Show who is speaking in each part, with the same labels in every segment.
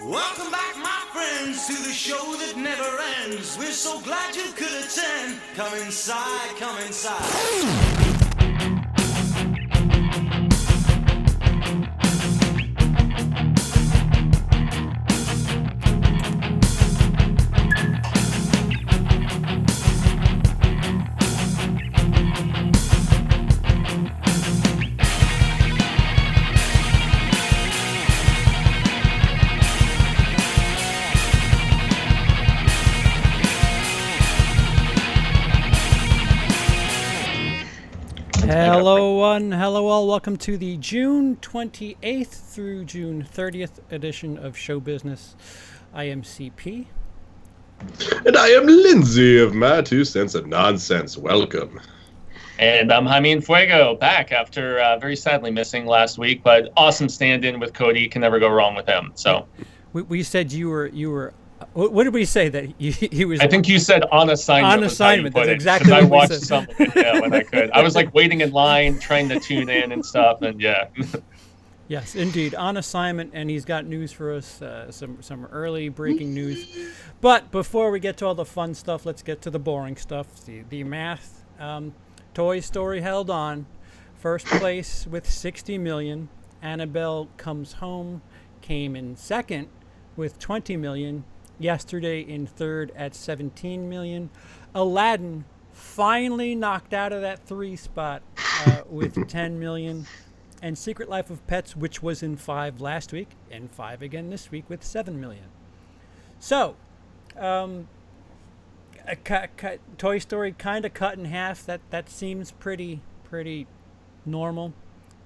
Speaker 1: Welcome back, my friends, to the show that never ends. We're so glad you could attend. Come inside, come inside.
Speaker 2: Hello one, hello all. Welcome to the June 28th through June 30th edition of Show Business. I am CP.
Speaker 3: And I am Lindsey of My 2 Cents of Nonsense. Welcome.
Speaker 4: And I'm Fuego, back after very sadly missing last week, but awesome stand-in with Cody. Can never go wrong with him. So
Speaker 2: we said you were. What did we say that he was?
Speaker 4: I think you said on assignment.
Speaker 2: On assignment. That's exactly
Speaker 4: what
Speaker 2: I
Speaker 4: watched
Speaker 2: said.
Speaker 4: Some of it, yeah, when I could. I was like waiting in line, trying to tune in and stuff, and yeah.
Speaker 2: Yes, indeed, on assignment, and he's got news for us, some early breaking news. But before we get to all the fun stuff, let's get to the boring stuff. The math. Toy Story held on, first place with 60 million. Annabelle Comes Home came in second with 20 million. Yesterday in third at 17 million. Aladdin finally knocked out of that 3 spot with 10 million. And Secret Life of Pets, which was in 5 last week, and 5 again this week with 7 million. So, Toy Story kind of cut in half. That seems pretty normal.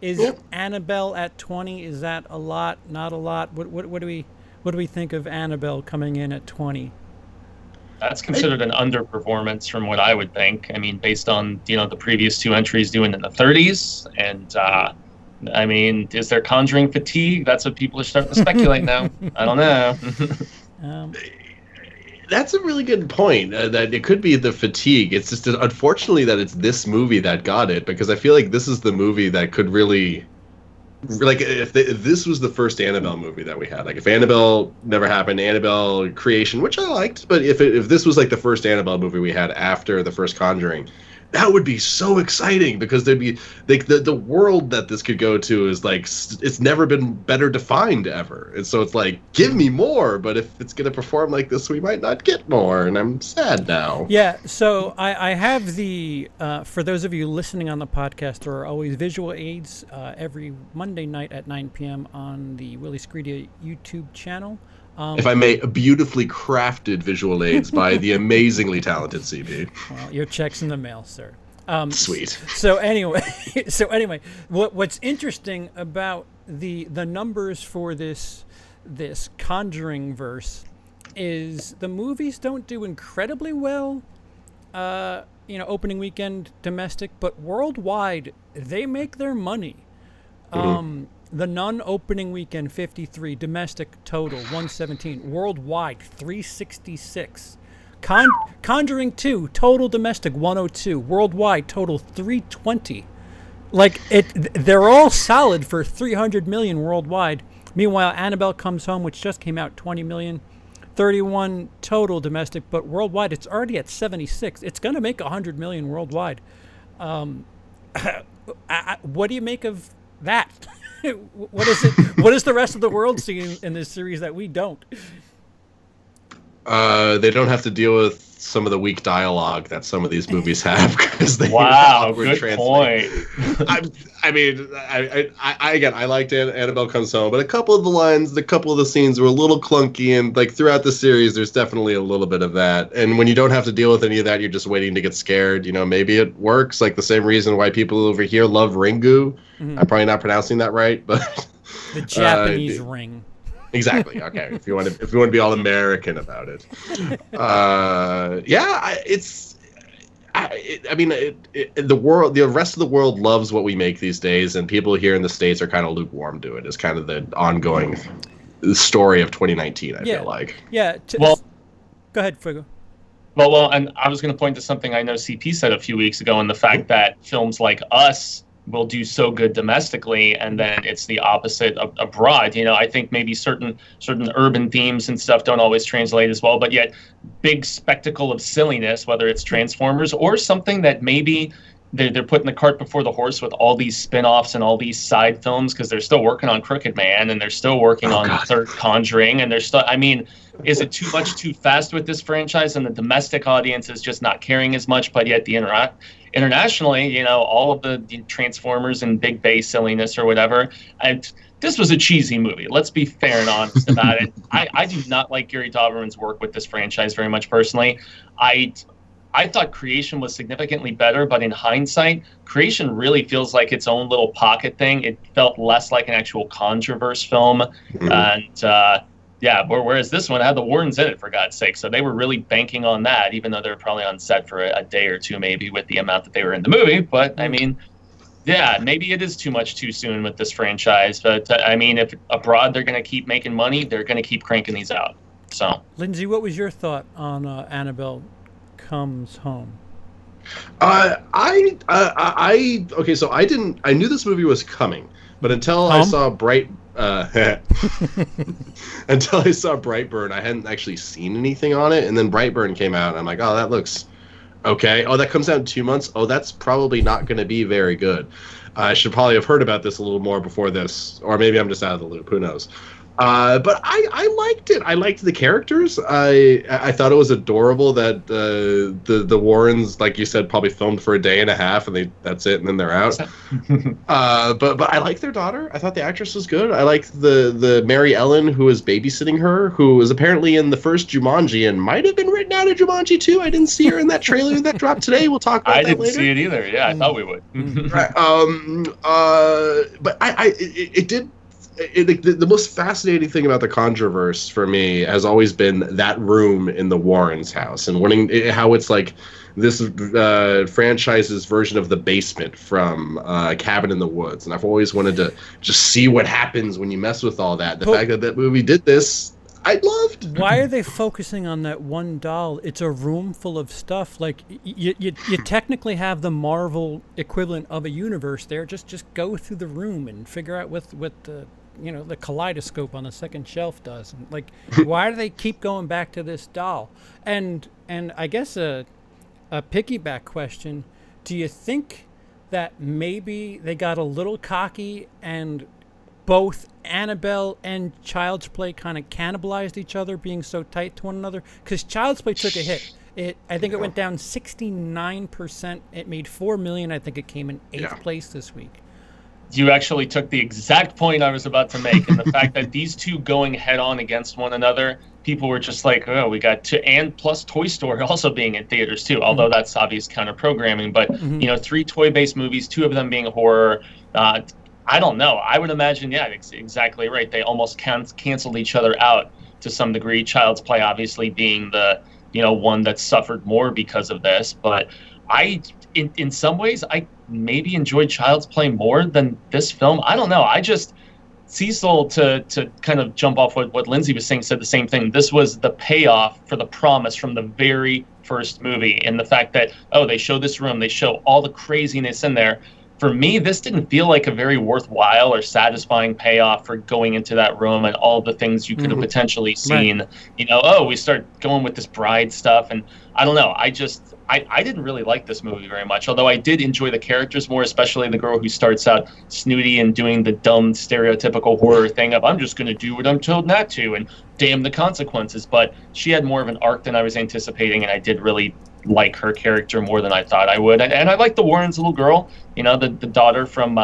Speaker 2: Is Annabelle at 20? Is that a lot? Not a lot? What do we think of Annabelle coming in at 20?
Speaker 4: That's considered an underperformance from what I would think. I mean, based on the previous 2 entries doing in the 30s, and I mean, is there Conjuring fatigue? That's what people are starting to speculate now. I don't know.
Speaker 3: That's a really good point. That it could be the fatigue. It's just unfortunately that it's this movie that got it, because I feel like this is the movie that could really. Like, if this was the first Annabelle movie that we had, like if Annabelle never happened, Annabelle Creation, which I liked, but if this was like the first Annabelle movie we had after the first Conjuring, that would be so exciting, because there'd be like the world that this could go to is like it's never been better defined ever, and so it's like give me more. But if it's gonna perform like this, we might not get more, and I'm sad now.
Speaker 2: Yeah, so I have the for those of you listening on the podcast, there are always visual aids every Monday night at 9 p.m. on the WILIscredia YouTube channel.
Speaker 3: If I may, beautifully crafted visual aids by the amazingly talented CB.
Speaker 2: Well, your check's in the mail, sir.
Speaker 3: Sweet.
Speaker 2: So anyway, what's interesting about the numbers for this Conjuring verse is the movies don't do incredibly well, opening weekend domestic, but worldwide they make their money. The Nun opening weekend 53, domestic total 117, worldwide 366. Conjuring 2 total domestic 102, worldwide total 320. Like they're all solid for 300 million worldwide. Meanwhile, Annabelle Comes Home, which just came out, 20 million, 31 total domestic, but worldwide it's already at 76. It's going to make 100 million worldwide. What do you make of that? What is it? What is the rest of the world seeing in this series that we don't?
Speaker 3: They don't have to deal with some of the weak dialogue that some of these movies have, because they
Speaker 4: good point.
Speaker 3: I liked Annabelle Comes Home, but a couple of the lines, a couple of the scenes were a little clunky, and like throughout the series, there's definitely a little bit of that. And when you don't have to deal with any of that, you're just waiting to get scared. Maybe it works. Like the same reason why people over here love Ringu. Mm-hmm. I'm probably not pronouncing that right, but
Speaker 2: the Japanese ring.
Speaker 3: Exactly. Okay. If you want to be all American about it, the rest of the world loves what we make these days, and people here in the States are kind of lukewarm to it. It's kind of the ongoing story of 2019. I feel like.
Speaker 2: Yeah. Go ahead, Fuego.
Speaker 4: Well, and I was going to point to something I know CP said a few weeks ago, and the fact that films like Us will do so good domestically, and then it's the opposite abroad. I think maybe certain urban themes and stuff don't always translate as well, but yet big spectacle of silliness, whether it's Transformers or something that maybe they're putting the cart before the horse with all these spin-offs and all these side films, because they're still working on Crooked Man and they're still working on the third Conjuring, and they're still, I mean, is it too much too fast with this franchise, and the domestic audience is just not caring as much, but yet the internationally, all of the Transformers and big bass silliness or whatever, this was a cheesy movie. Let's be fair and honest about it. I do not like Gary Dauberman's work with this franchise very much personally. I thought Creation was significantly better, but in hindsight, Creation really feels like its own little pocket thing. It felt less like an actual Conjureverse film. And whereas this one had the Wardens in it, for God's sake. So they were really banking on that, even though they were probably on set for a day or two, maybe, with the amount that they were in the movie. But, I mean, yeah, maybe it is too much too soon with this franchise. But, I mean, if abroad they're going to keep making money, they're going to keep cranking these out. So,
Speaker 2: Lindsey, what was your thought on Annabelle Comes Home?
Speaker 3: Okay, so I knew this movie was coming, but until I saw until I saw Brightburn, I hadn't actually seen anything on it, and then Brightburn came out, and I'm like, oh, that looks okay. Oh, that comes out in 2 months. Oh, that's probably not going to be very good. I should probably have heard about this a little more before this, or maybe I'm just out of the loop. Who knows? But I liked it. I liked the characters. I thought it was adorable that the Warrens, like you said, probably filmed for a day and a half, and that's it, and then they're out. But I liked their daughter. I thought the actress was good. I liked the Mary Ellen who was babysitting her, who was apparently in the first Jumanji and might have been written out of Jumanji too. I didn't see her in that trailer that dropped today. We'll talk about that later.
Speaker 4: I didn't see it either. Yeah, I thought we would.
Speaker 3: Right. But it did. The most fascinating thing about the Conjureverse for me has always been that room in the Warrens' house, and how it's like this franchise's version of the basement from Cabin in the Woods. And I've always wanted to just see what happens when you mess with all that. The fact that movie did this, I loved.
Speaker 2: Why are they focusing on that one doll? It's a room full of stuff. Like you technically have the Marvel equivalent of a universe there. Just go through the room and figure out what the the kaleidoscope on the second shelf does. And, like, why do they keep going back to this doll? And I guess a piggyback question: do you think that maybe they got a little cocky and both Annabelle and Child's Play kind of cannibalized each other, being so tight to one another? Because Child's Play took a hit. I think it went down 69%. It made $4 million. I think it came in 8th place this week.
Speaker 4: You actually took the exact point I was about to make, and the fact that these two going head on against one another, people were just like, oh, we got two, and plus Toy Story also being in theaters too, although that's obvious counter programming. But 3 toy-based movies, 2 of them being horror. I don't know. I would imagine, exactly right. They almost canceled each other out to some degree. Child's Play obviously being the one that suffered more because of this. But in some ways, I maybe enjoyed Child's Play more than this film. I don't know. I just, Cecil, to kind of jump off what Lindsey was saying, said the same thing. This was the payoff for the promise from the very first movie, and the fact that, they show this room, they show all the craziness in there. For me, this didn't feel like a very worthwhile or satisfying payoff for going into that room and all the things you could have potentially seen. Right. We start going with this bride stuff, and I don't know. I didn't really like this movie very much, although I did enjoy the characters more, especially the girl who starts out snooty and doing the dumb, stereotypical horror thing of, I'm just going to do what I'm told not to, and damn the consequences. But she had more of an arc than I was anticipating, and I did really like her character more than I thought I would. And I like the Warrens' little girl, the daughter from,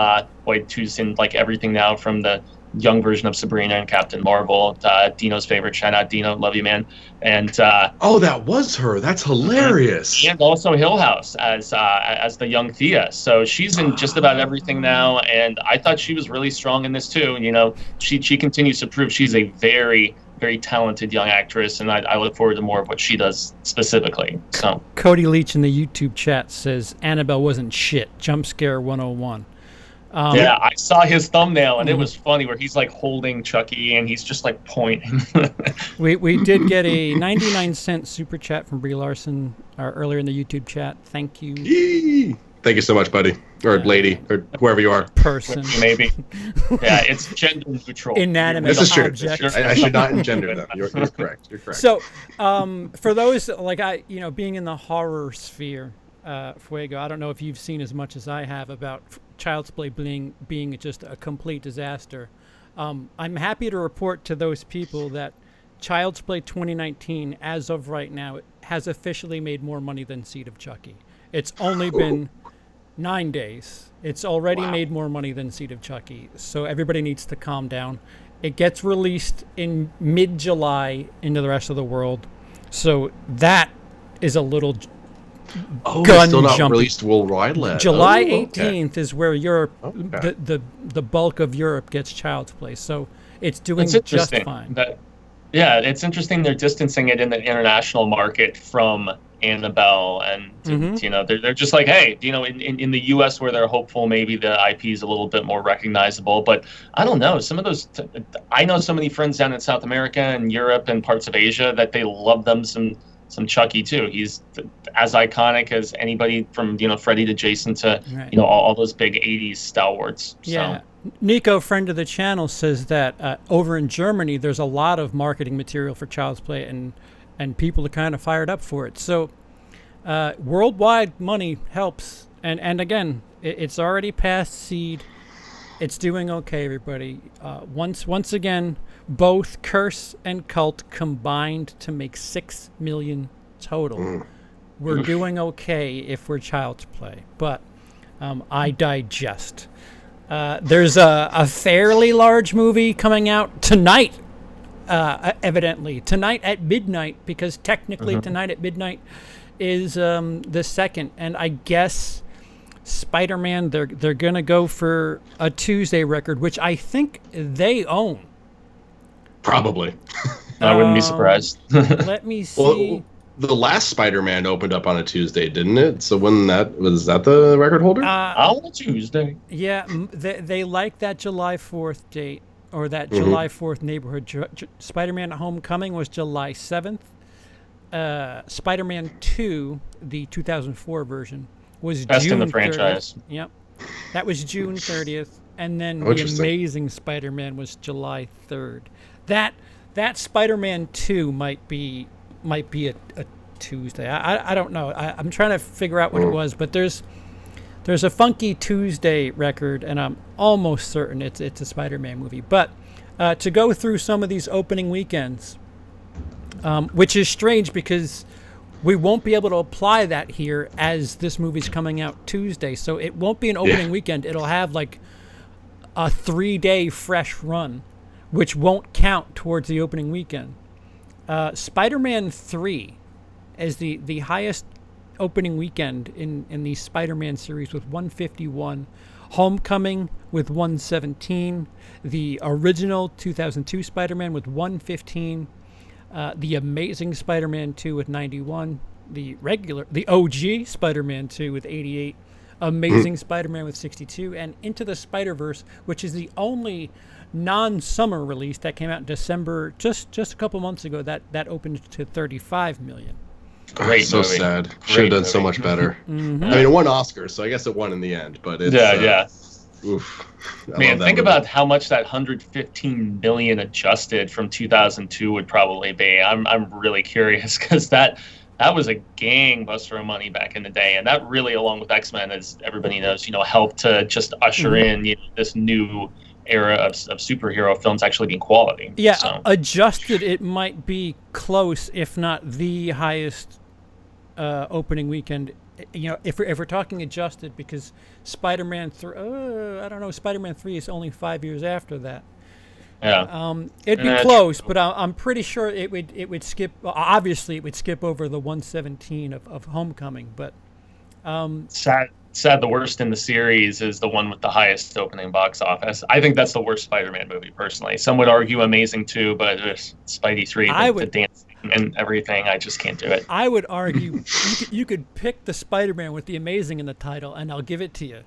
Speaker 4: who's in like everything now, from the young version of Sabrina and Captain Marvel, Dino's favorite. Shout out Dino, love you, man. And that
Speaker 3: was her. That's hilarious.
Speaker 4: And also Hill House as the young Thea. So she's in just about everything now, and I thought she was really strong in this too. She continues to prove she's a very, very talented young actress, and I look forward to more of what she does specifically. So
Speaker 2: Cody Leach in the YouTube chat says Annabelle wasn't shit. Jump scare 101.
Speaker 4: I saw his thumbnail, and it was funny where he's like holding Chucky and he's just like pointing.
Speaker 2: we did get a 99-cent super chat from Brie Larson earlier in the YouTube chat. Thank you.
Speaker 3: Yee. Thank you so much, buddy, or lady, or whoever you are.
Speaker 2: Person.
Speaker 4: Maybe. Yeah, it's gender neutral.
Speaker 2: Inanimate
Speaker 3: This is true.
Speaker 2: object.
Speaker 3: I should not engender them. You're correct. You're correct.
Speaker 2: So, for those like being in the horror sphere, Fuego, I don't know if you've seen as much as I have about Child's Play being just a complete disaster. I'm happy to report to those people that Child's Play 2019, as of right now, has officially made more money than Seed of Chucky. It's only been 9 days. It's already made more money than Seed of Chucky. So everybody needs to calm down. It gets released in mid-July into the rest of the world. So that is a little gun
Speaker 3: still not
Speaker 2: jumping.
Speaker 3: released worldwide yet.
Speaker 2: July 18th is where Europe,
Speaker 3: Okay.
Speaker 2: the bulk of Europe gets Child's Play. So it's doing
Speaker 4: It's
Speaker 2: just
Speaker 4: interesting
Speaker 2: fine.
Speaker 4: Yeah, it's interesting they're distancing it in the international market from Annabelle, and they're just like, hey, in the U.S. where they're hopeful maybe the IP is a little bit more recognizable, but I don't know. Some of those, I know so many friends down in South America and Europe and parts of Asia that they love them some Chucky too. He's as iconic as anybody from Freddy to Jason to all those big '80s stalwarts.
Speaker 2: Yeah.
Speaker 4: So.
Speaker 2: Nico, friend of the channel, says that over in Germany there's a lot of marketing material for Child's Play, and people are kind of fired up for it. So worldwide money helps, and again, it's already past Seed. It's doing okay, everybody. Once again, both Curse and Cult combined to make 6 million total. We're doing okay if we're Child's Play, but I digest. There's a fairly large movie coming out tonight, evidently. Tonight at midnight, because technically tonight at midnight is the second. And I guess Spider-Man, they're going to go for a Tuesday record, which I think they own.
Speaker 3: Probably.
Speaker 4: I wouldn't be surprised.
Speaker 2: Let me see.
Speaker 3: Well, the last Spider-Man opened up on a Tuesday, didn't it? So when was that the record holder?
Speaker 4: On a Tuesday.
Speaker 2: Yeah, they like that July 4th date, or that July 4th neighborhood. Spider-Man Homecoming was July 7th. Spider-Man 2, the 2004 version, was
Speaker 4: Best
Speaker 2: June
Speaker 4: in the franchise.
Speaker 2: 30th. Yep. That was June 30th. And then The Amazing Spider-Man was July 3rd. That Spider-Man 2 might be a Tuesday. I don't know. I'm trying to figure out what it was, but there's a funky Tuesday record, and I'm almost certain it's a Spider-Man movie. But to go through some of these opening weekends, which is strange because we won't be able to apply that here as this movie's coming out Tuesday. So it won't be an opening weekend. It'll have like a 3-day fresh run, which won't count towards the opening weekend. Spider-Man 3 is the highest opening weekend in the Spider-Man series with 151. Homecoming with 117. The original 2002 Spider-Man with 115. The Amazing Spider-Man 2 with 91. The OG Spider-Man 2 with 88. Amazing Spider-Man with 62. And Into the Spider-Verse, which is the only non-summer release that came out in December just a couple months ago, that opened to 35 million.
Speaker 4: Great
Speaker 3: so
Speaker 4: movie.
Speaker 3: Sad. Should have done so much better. I mean, it won Oscars, so I guess it won in the end. But it's oof.
Speaker 4: Man, think about how much that 115 million adjusted from 2002 would probably be. I'm really curious because that was a gangbuster of money back in the day, and that really, along with X-Men, as everybody knows, helped to just usher in this new era of superhero films actually being quality.
Speaker 2: Yeah,
Speaker 4: so.
Speaker 2: Adjusted, it might be close, if not the highest opening weekend. If we're talking adjusted, because Spider-Man 3, I don't know, Spider-Man 3 is only 5 years after that.
Speaker 4: Yeah.
Speaker 2: It'd be close, but I'm pretty sure it would skip. Obviously, it would skip over the 117 of Homecoming, but
Speaker 4: Sad the worst in the series is the one with the highest opening box office. I think that's the worst Spider-Man movie, personally. Some would argue Amazing 2, but Spidey 3, the dancing. and everything. I just can't do it.
Speaker 2: I would argue you could pick the Spider-Man with the amazing in the title, and I'll give it to you.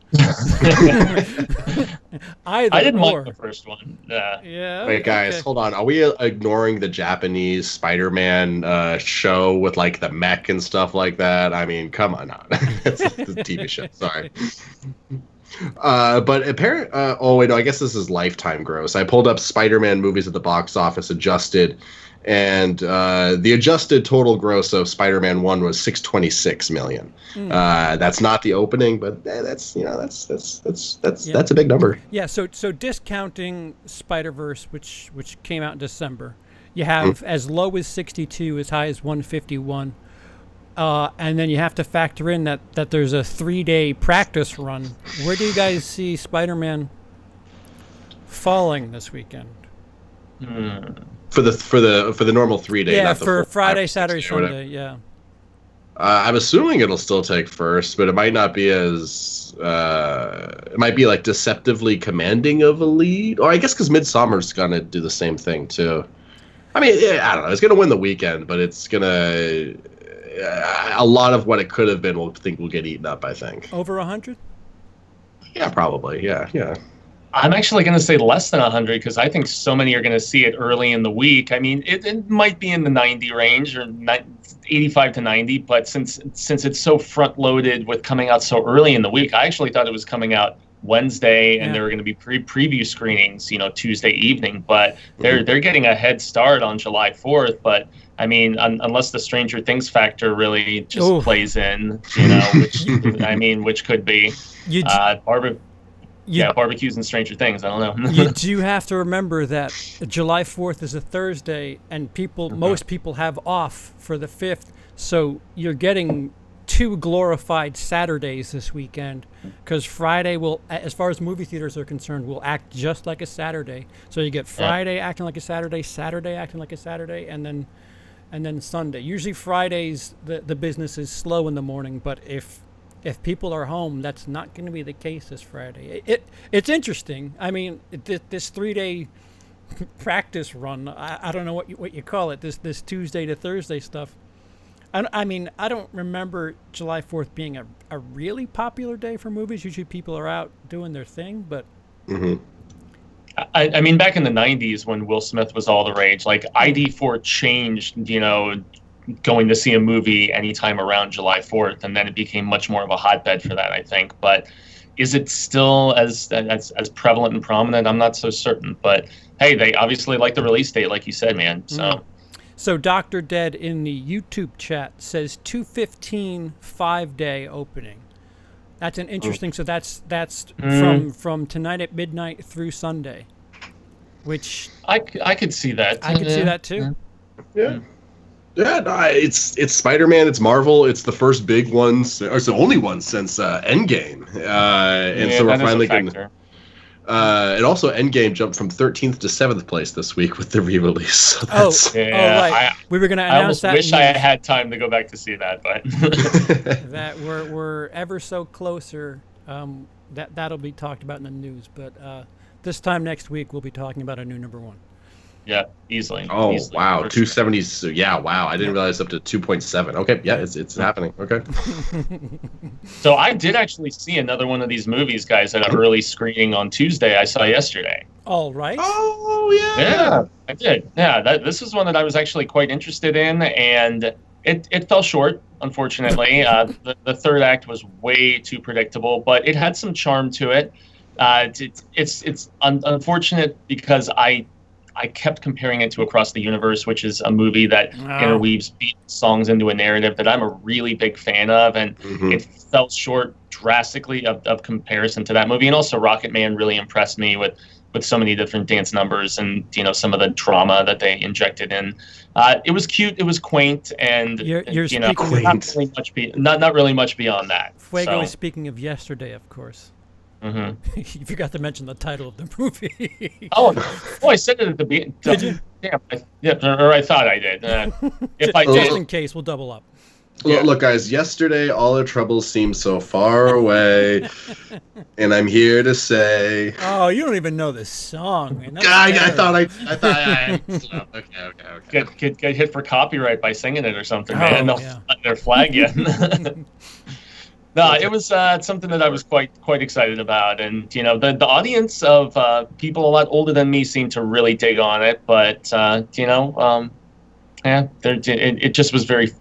Speaker 4: I didn't like the first one.
Speaker 2: Yeah.
Speaker 3: Wait, guys, hold on. Are we ignoring the Japanese Spider-Man show with like the mech and stuff like that? I mean, come on, it's a TV show. Sorry. But apparent. Oh wait, no. I guess this is Lifetime gross. I pulled up Spider-Man movies at the box office adjusted, and the adjusted total gross of Spider-Man 1 was $626 million. That's not the opening, but that's a big number.
Speaker 2: Yeah. So discounting Spider-Verse, which came out in December, you have as low as 62, as high as 151. And then you have to factor in that there's a 3-day practice run. Where do you guys see Spider-Man falling this weekend?
Speaker 3: For the normal 3-day.
Speaker 2: Yeah,
Speaker 3: not the
Speaker 2: for
Speaker 3: full
Speaker 2: Friday,
Speaker 3: 5,
Speaker 2: Saturday,
Speaker 3: 6 day, whatever.
Speaker 2: Sunday. Yeah.
Speaker 3: I'm assuming it'll still take first, but it might not be as. It might be like deceptively commanding of a lead, or I guess because Midsommar's gonna do the same thing too. I mean, I don't know. It's gonna win the weekend, but it's gonna. A lot of what it could have been, will get eaten up. I think
Speaker 2: Over 100.
Speaker 3: Yeah, probably. Yeah.
Speaker 4: I'm actually going to say less than 100 because I think so many are going to see it early in the week. I mean, it might be in the 90 range or 85 to 90, but since it's so front loaded with coming out so early in the week, I actually thought it was coming out Wednesday and there were going to be preview screenings, Tuesday evening. But they're getting a head start on July 4th. But I mean, unless the Stranger Things factor really just plays in, which could be barbecues and Stranger Things. I don't know.
Speaker 2: You do have to remember that July 4th is a Thursday, and most people have off for the 5th, so you're getting 2 glorified Saturdays this weekend, because Friday will, as far as movie theaters are concerned, will act just like a Saturday. So you get Friday acting like a Saturday, Saturday acting like a Saturday, and then Sunday. Usually Fridays the business is slow in the morning, but if people are home, that's not going to be the case this Friday. It's interesting. I mean, this 3-day practice run, I don't know what you call it, this Tuesday to Thursday stuff. I mean, I don't remember July 4th being a really popular day for movies. Usually people are out doing their thing, but...
Speaker 4: I mean, back in the 90s when Will Smith was all the rage, like ID4 changed, going to see a movie anytime around July 4th, and then it became much more of a hotbed for that, I think. But is it still as prevalent and prominent? I'm not so certain. But hey, they obviously like the release date, like you said, man.
Speaker 2: So Dr. Dead in the YouTube chat says 2/15 5-day opening. That's an interesting. So that's from tonight at midnight through Sunday, which
Speaker 4: I could see that.
Speaker 2: I could see that too.
Speaker 3: Yeah. Yeah, no, it's Spider-Man, it's Marvel, it's the first big one, or it's the only one since Endgame, and so we're finally getting. And also, Endgame jumped from 13th to 7th place this week with the re-release. So
Speaker 2: right. We were going to announce that.
Speaker 4: I wish I had time to go back to see that, but
Speaker 2: that we're ever so closer. That'll be talked about in the news, but this time next week we'll be talking about a new number 1.
Speaker 4: Yeah, easily.
Speaker 3: Oh,
Speaker 4: easily,
Speaker 3: wow. 270.
Speaker 4: Sure.
Speaker 3: Yeah, wow. I didn't realize up to 2.7. Okay, yeah, it's happening. Okay.
Speaker 4: So I did actually see another one of these movies, guys, at an early screening on Tuesday. I saw yesterday.
Speaker 2: All right.
Speaker 3: Oh, yeah.
Speaker 4: Yeah, I did. Yeah, this is one that I was actually quite interested in, and it fell short, unfortunately. The third act was way too predictable, but it had some charm to it. It's unfortunate because I kept comparing it to Across the Universe, which is a movie that interweaves beat songs into a narrative that I'm a really big fan of, and it fell short drastically of comparison to that movie. And also Rocket Man really impressed me with so many different dance numbers and some of the drama that they injected in. It was cute, it was quaint, and
Speaker 2: you're
Speaker 4: not really much beyond that.
Speaker 2: Fuego is speaking of yesterday, of course. You forgot to mention the title of the movie.
Speaker 4: I said it at the beginning. Did you? Yeah, or I thought I did. If I did,
Speaker 2: just in case, we'll double up.
Speaker 3: Look, guys, yesterday all our troubles seemed so far away, and I'm here to say...
Speaker 2: Oh, you don't even know this song, man. That's
Speaker 3: I
Speaker 2: terrible.
Speaker 3: thought okay.
Speaker 4: Get hit for copyright by singing it or something,
Speaker 2: Oh,
Speaker 4: man.
Speaker 2: yeah.
Speaker 4: They'll flag you. No, it was something that I was quite excited about, and the audience of people a lot older than me seemed to really dig on it. But yeah, it just was very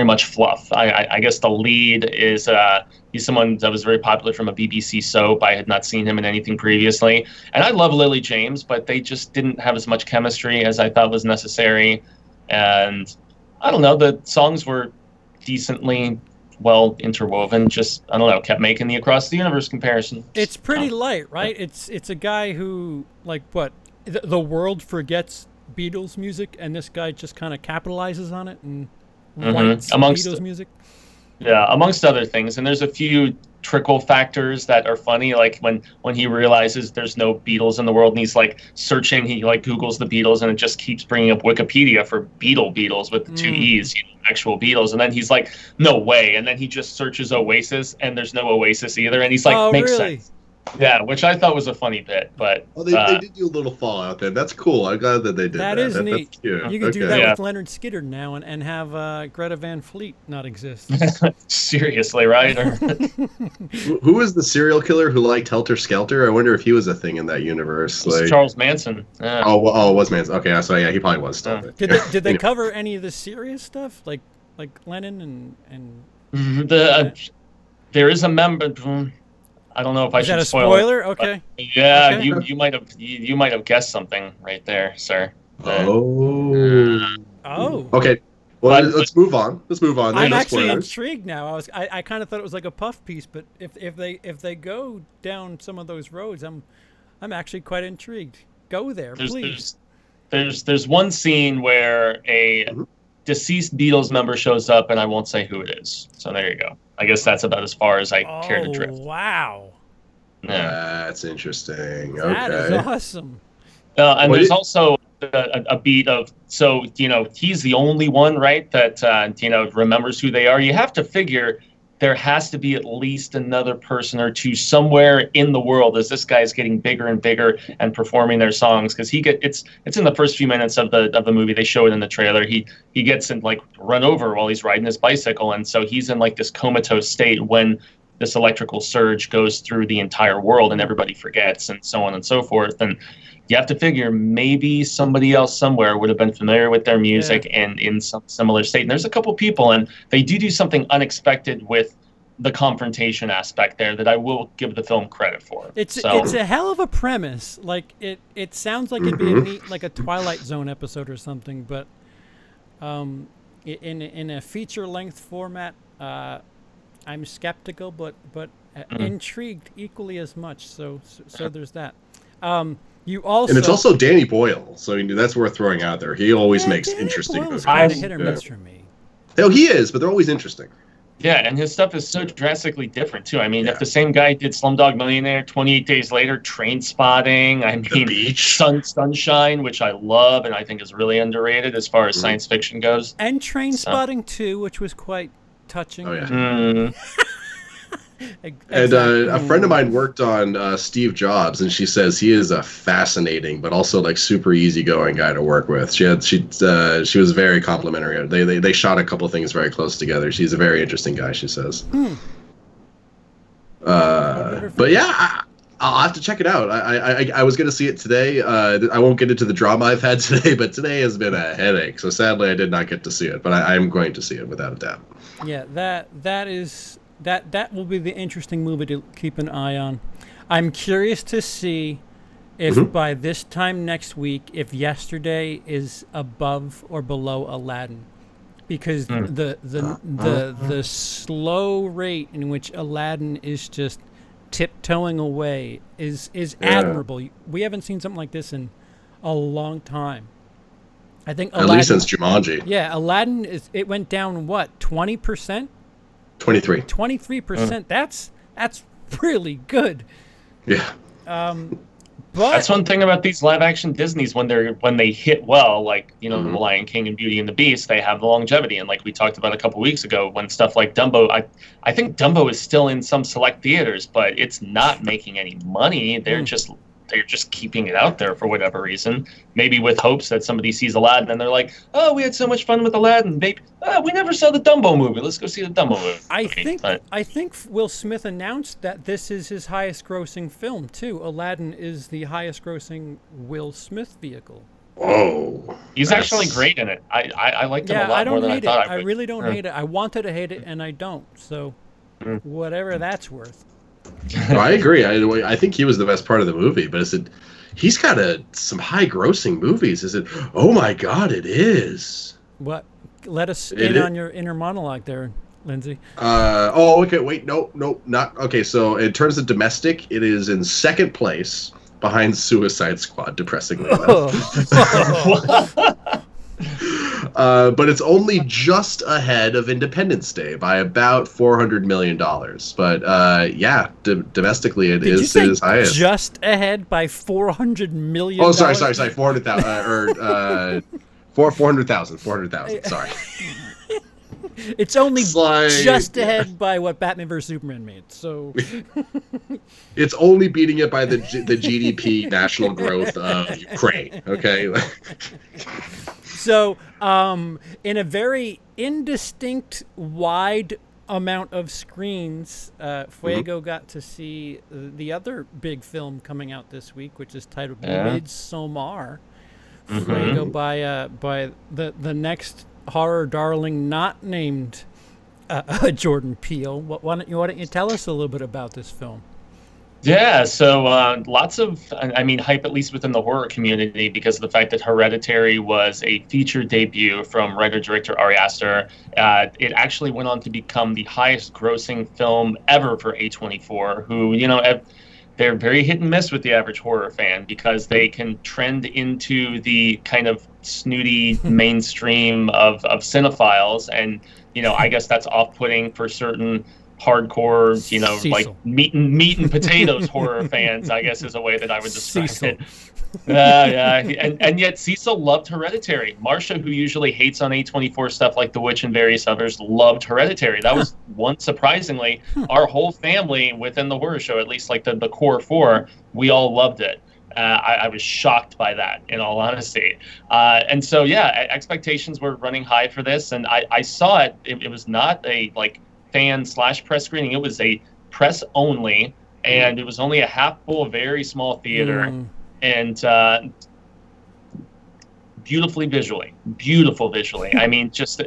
Speaker 4: much fluff. I guess the lead is he's someone that was very popular from a BBC soap. I had not seen him in anything previously, and I love Lily James, but they just didn't have as much chemistry as I thought was necessary. And I don't know, the songs were decently well interwoven, just I don't know, kept making the across the universe comparison.
Speaker 2: It's pretty light, right? It's a guy who, like, what the world forgets Beatles music, and this guy just kind of capitalizes on it and writes Beatles music.
Speaker 4: Yeah, amongst other things. And there's a few trickle factors that are funny, like when he realizes there's no Beatles in the world and he's like searching, he like Googles the Beatles and it just keeps bringing up Wikipedia for Beatles with the two E's, actual Beatles. And then he's like, no way. And then he just searches Oasis and there's no Oasis either. And he's like,
Speaker 2: oh,
Speaker 4: makes
Speaker 2: really?
Speaker 4: sense. Yeah, which I thought was a funny bit, but
Speaker 3: they did do a little fallout there. That's cool. I'm glad that they did that.
Speaker 2: That is neat.
Speaker 3: That's cute.
Speaker 2: You can do that
Speaker 4: Yeah.
Speaker 2: with Leonard Skinner now and have Greta Van Fleet not exist.
Speaker 4: seriously, right?
Speaker 3: Who was the serial killer who liked Helter Skelter? I wonder if he was a thing in that universe.
Speaker 4: It's Charles Manson. Yeah.
Speaker 3: Oh, it was Manson. Okay, so yeah, he probably was still.
Speaker 2: Did they cover any of the serious stuff, like Lennon and
Speaker 4: there is a member. I don't know if I should
Speaker 2: spoil.
Speaker 4: Is that a
Speaker 2: spoiler? Okay.
Speaker 4: Yeah,
Speaker 2: Okay.
Speaker 4: you might have guessed something right there, sir.
Speaker 2: Oh.
Speaker 3: Okay. Well, let's move on.
Speaker 2: I'm
Speaker 3: No
Speaker 2: actually
Speaker 3: spoilers.
Speaker 2: intrigued now. I kind of thought it was like a puff piece, but if they go down some of those roads, I'm actually quite intrigued. Go there, please.
Speaker 4: There's one scene where a deceased Beatles member shows up, and I won't say who it is. So there you go. I guess that's about as far as I care to drift.
Speaker 2: Wow.
Speaker 4: Yeah.
Speaker 3: That's interesting.
Speaker 2: That is
Speaker 3: Okay.
Speaker 2: awesome.
Speaker 4: And there's also a beat of, so, he's the only one, right, that, remembers who they are. You have to figure there has to be at least another person or two somewhere in the world as this guy's getting bigger and bigger and performing their songs. Because it's in the first few minutes of the movie. They show it in the trailer. He gets in, like, run over while he's riding his bicycle. And so he's in, like, this comatose state when this electrical surge goes through the entire world and everybody forgets and so on and so forth. And you have to figure maybe somebody else somewhere would have been familiar with their music and in some similar state. And there's a couple people, and they do something unexpected with the confrontation aspect there that I will give the film credit for.
Speaker 2: It's a hell of a premise. Like it sounds like it'd be a neat, like a Twilight Zone episode or something, but in a feature length format, I'm skeptical, but intrigued equally as much. So there's that. You also,
Speaker 3: and it's also Danny Boyle, so that's worth throwing out there. He always makes
Speaker 2: Danny
Speaker 3: interesting
Speaker 2: Boyle's
Speaker 3: movies.
Speaker 2: kind of hit or miss for me.
Speaker 3: Oh, he is, but they're always interesting.
Speaker 4: Yeah, and his stuff is so drastically different too. I mean, if the same guy did Slumdog Millionaire, 28 Days Later, Train Spotting, I mean,
Speaker 3: Beach.
Speaker 4: Sunshine, which I love and I think is really underrated as far as science fiction goes.
Speaker 2: And Train Spotting 2, which was quite touching.
Speaker 3: Oh yeah.
Speaker 2: And
Speaker 3: a friend of mine worked on Steve Jobs, and she says he is a fascinating but also like super easygoing guy to work with. She was very complimentary. They shot a couple things very close together. She's a very interesting guy, she says. But yeah, I'll have to check it out. I was going to see it today. I won't get into the drama I've had today, but today has been a headache. So sadly, I did not get to see it, but I'm going to see it without a doubt.
Speaker 2: Yeah, that will be the interesting movie to keep an eye on. I'm curious to see if by this time next week, if Yesterday is above or below Aladdin, because the slow rate in which Aladdin is just tiptoeing away is admirable. We haven't seen something like this in a long time. I think Aladdin,
Speaker 3: at least since Jumanji.
Speaker 2: Yeah, Aladdin it went down what, 20%?
Speaker 3: 23.
Speaker 2: 23%. That's really good.
Speaker 3: Yeah.
Speaker 2: But
Speaker 4: That's one thing about these live action Disneys when they hit well, like The Lion King and Beauty and the Beast, they have the longevity. And like we talked about a couple weeks ago, when stuff like Dumbo, I think Dumbo is still in some select theaters, but it's not making any money. They're just keeping it out there for whatever reason. Maybe with hopes that somebody sees Aladdin and they're like, "Oh, we had so much fun with Aladdin. Maybe we never saw the Dumbo movie. Let's go see the Dumbo movie."
Speaker 2: I think Will Smith announced that this is his highest grossing film too. Aladdin is the highest grossing Will Smith vehicle.
Speaker 3: Whoa.
Speaker 4: He's actually great in it. I liked him a lot more than I thought I would.
Speaker 2: I really don't hate it. I wanted to hate it and I don't. So whatever that's worth.
Speaker 3: No, I agree. I think he was the best part of the movie, but he's got some high grossing movies. Is it? Oh my God, it is.
Speaker 2: What? Let us in on your inner monologue there, Lindsey.
Speaker 3: Okay. Wait. No, not okay. So in terms of domestic, it is in second place behind Suicide Squad. Depressingly enough. But it's only just ahead of Independence Day by about $400 million. But domestically it is his highest.
Speaker 2: Just ahead by $400 million.
Speaker 3: Oh, sorry, 400,000 or 400,000. Sorry.
Speaker 2: It's only just ahead by what Batman vs Superman made. So
Speaker 3: it's only beating it by the GDP national growth of Ukraine. Okay.
Speaker 2: So, in a very indistinct, wide amount of screens, Fuego got to see the other big film coming out this week, which is titled Midsommar. Fuego by the next horror darling not named Jordan Peele. Why don't you tell us a little bit about this film?
Speaker 4: Yeah, so lots of, hype, at least within the horror community, because of the fact that Hereditary was a feature debut from writer-director Ari Aster. It actually went on to become the highest-grossing film ever for A24, who, they're very hit and miss with the average horror fan because they can trend into the kind of snooty mainstream of cinephiles, and, I guess that's off-putting for certain hardcore,
Speaker 2: Cecil.
Speaker 4: like meat and potatoes horror fans, I guess is a way that I would describe it. And yet Cecil loved Hereditary. Marsha, who usually hates on A24 stuff like The Witch and various others, loved Hereditary. That was surprisingly, our whole family within the horror show, at least like the core four, we all loved it. I was shocked by that, in all honesty. And so, expectations were running high for this, and I saw it. It was not a fan/press screening. It was a press only, and it was only a half full, very small theater, and beautiful visually. Just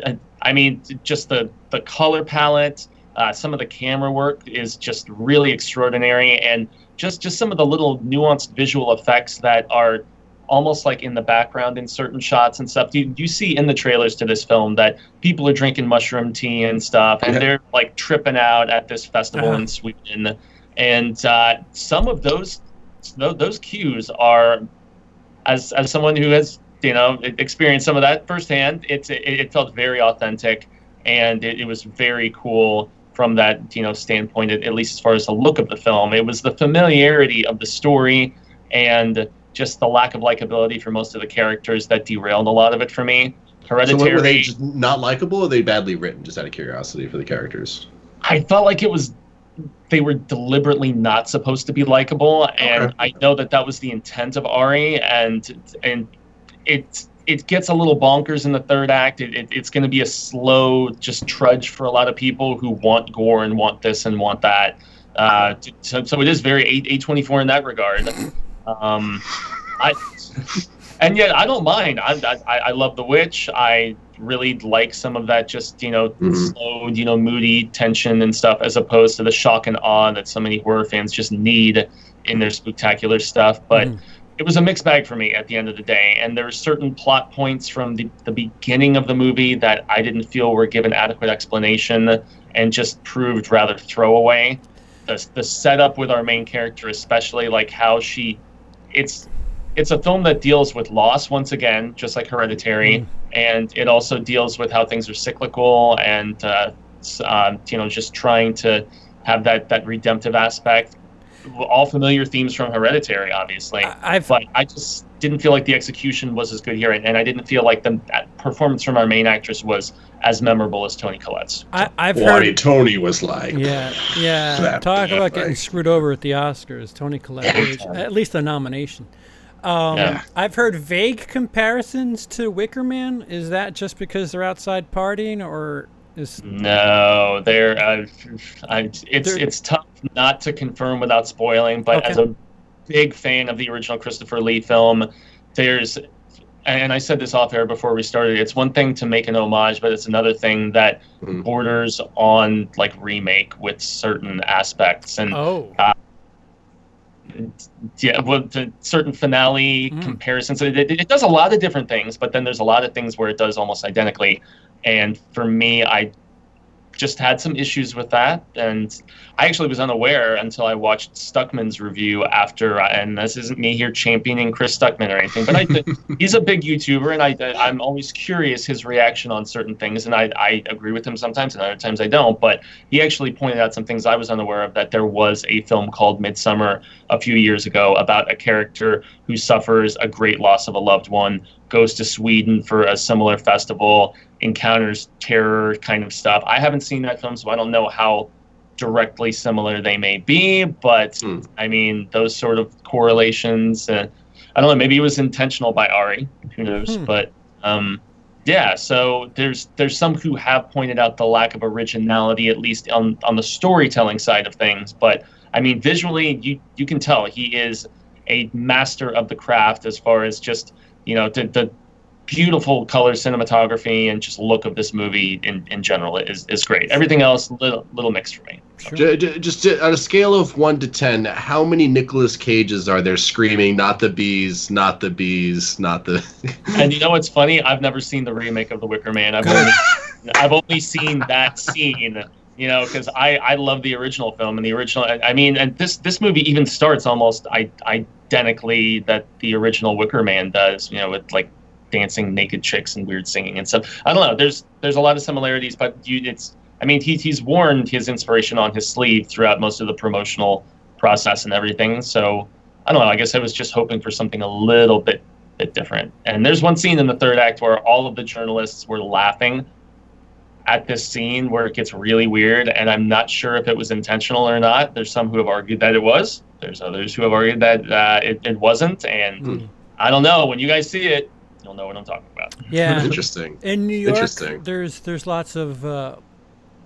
Speaker 4: the color palette, some of the camera work is just really extraordinary, and just some of the little nuanced visual effects that are almost like in the background in certain shots and stuff. You see in the trailers to this film that people are drinking mushroom tea and stuff, and they're like tripping out at this festival in Sweden. And some of those cues are, as someone who has experienced some of that firsthand, it felt very authentic, and it was very cool from that standpoint, at least as far as the look of the film. It was the familiarity of the story and just the lack of likability for most of the characters that derailed a lot of it for me. Hereditary.
Speaker 3: So were they just not likable, or were they badly written, just out of curiosity for the characters?
Speaker 4: I felt like they were deliberately not supposed to be likable, and I know that was the intent of Ari, and it gets a little bonkers in the third act. It's going to be a slow just trudge for a lot of people who want gore and want this and want that. So it is very A24 in that regard. And yet I don't mind. I love The Witch. I really like some of that just slow, moody tension and stuff, as opposed to the shock and awe that so many horror fans just need in their spectacular stuff. But it was a mixed bag for me at the end of the day, and there were certain plot points from the beginning of the movie that I didn't feel were given adequate explanation and just proved rather throwaway. The setup with our main character, especially, like how it's a film that deals with loss once again, just like Hereditary, and it also deals with how things are cyclical and just trying to have that redemptive aspect. all familiar themes from Hereditary, obviously. But I just didn't feel like the execution was as good here, and I didn't feel like that performance from our main actress was as memorable as Toni Collette's.
Speaker 2: I've heard
Speaker 3: Tony was like,
Speaker 2: yeah. Talk about getting screwed over at the Oscars. Toni Collette, at least a nomination. I've heard vague comparisons to Wicker Man. Is that just because they're outside partying, or is
Speaker 4: no? It's tough not to confirm without spoiling. But as a big fan of the original Christopher Lee film, and I said this off air before we started, it's one thing to make an homage, but it's another thing that borders on like remake with certain aspects. And certain finale comparisons. It does a lot of different things, but then there's a lot of things where it does almost identically. And for me, I just had some issues with that, and I actually was unaware until I watched Stuckman's review after. And this isn't me here championing Chris Stuckman or anything, but he's a big YouTuber, and I'm always curious his reaction on certain things, and I agree with him sometimes, and other times I don't. But he actually pointed out some things I was unaware of, that there was a film called Midsommar a few years ago about a character who suffers a great loss of a loved one, goes to Sweden for a similar festival, encounters terror kind of stuff. I haven't seen that film, so I don't know how directly similar they may be, but I mean, those sort of correlations, I don't know, maybe it was intentional by Ari, who knows, but so there's some who have pointed out the lack of originality, at least on the storytelling side of things, but I mean, visually, you can tell he is a master of the craft as far as just, the beautiful color cinematography and just look of this movie in general is great. Everything else, little mixed for me.
Speaker 3: Sure. Just on a scale of 1 to 10, how many Nicolas Cages are there screaming, "Not the bees, not the bees, not the"?
Speaker 4: And you know what's funny? I've never seen the remake of The Wicker Man. I've only seen that scene. Because I love the original film, and the original. I mean, and this movie even starts almost identically that the original Wicker Man does. With like dancing naked chicks and weird singing and stuff. I don't know. There's a lot of similarities, but he's worn his inspiration on his sleeve throughout most of the promotional process and everything. So I don't know. I guess I was just hoping for something a little bit different. And there's one scene in the third act where all of the journalists were laughing at this scene where it gets really weird, and I'm not sure if it was intentional or not. There's some who have argued that it was. There's others who have argued that it wasn't, and I don't know. When you guys see it, you'll know what I'm talking about.
Speaker 2: Yeah.
Speaker 3: Interesting.
Speaker 2: In New York, there's lots of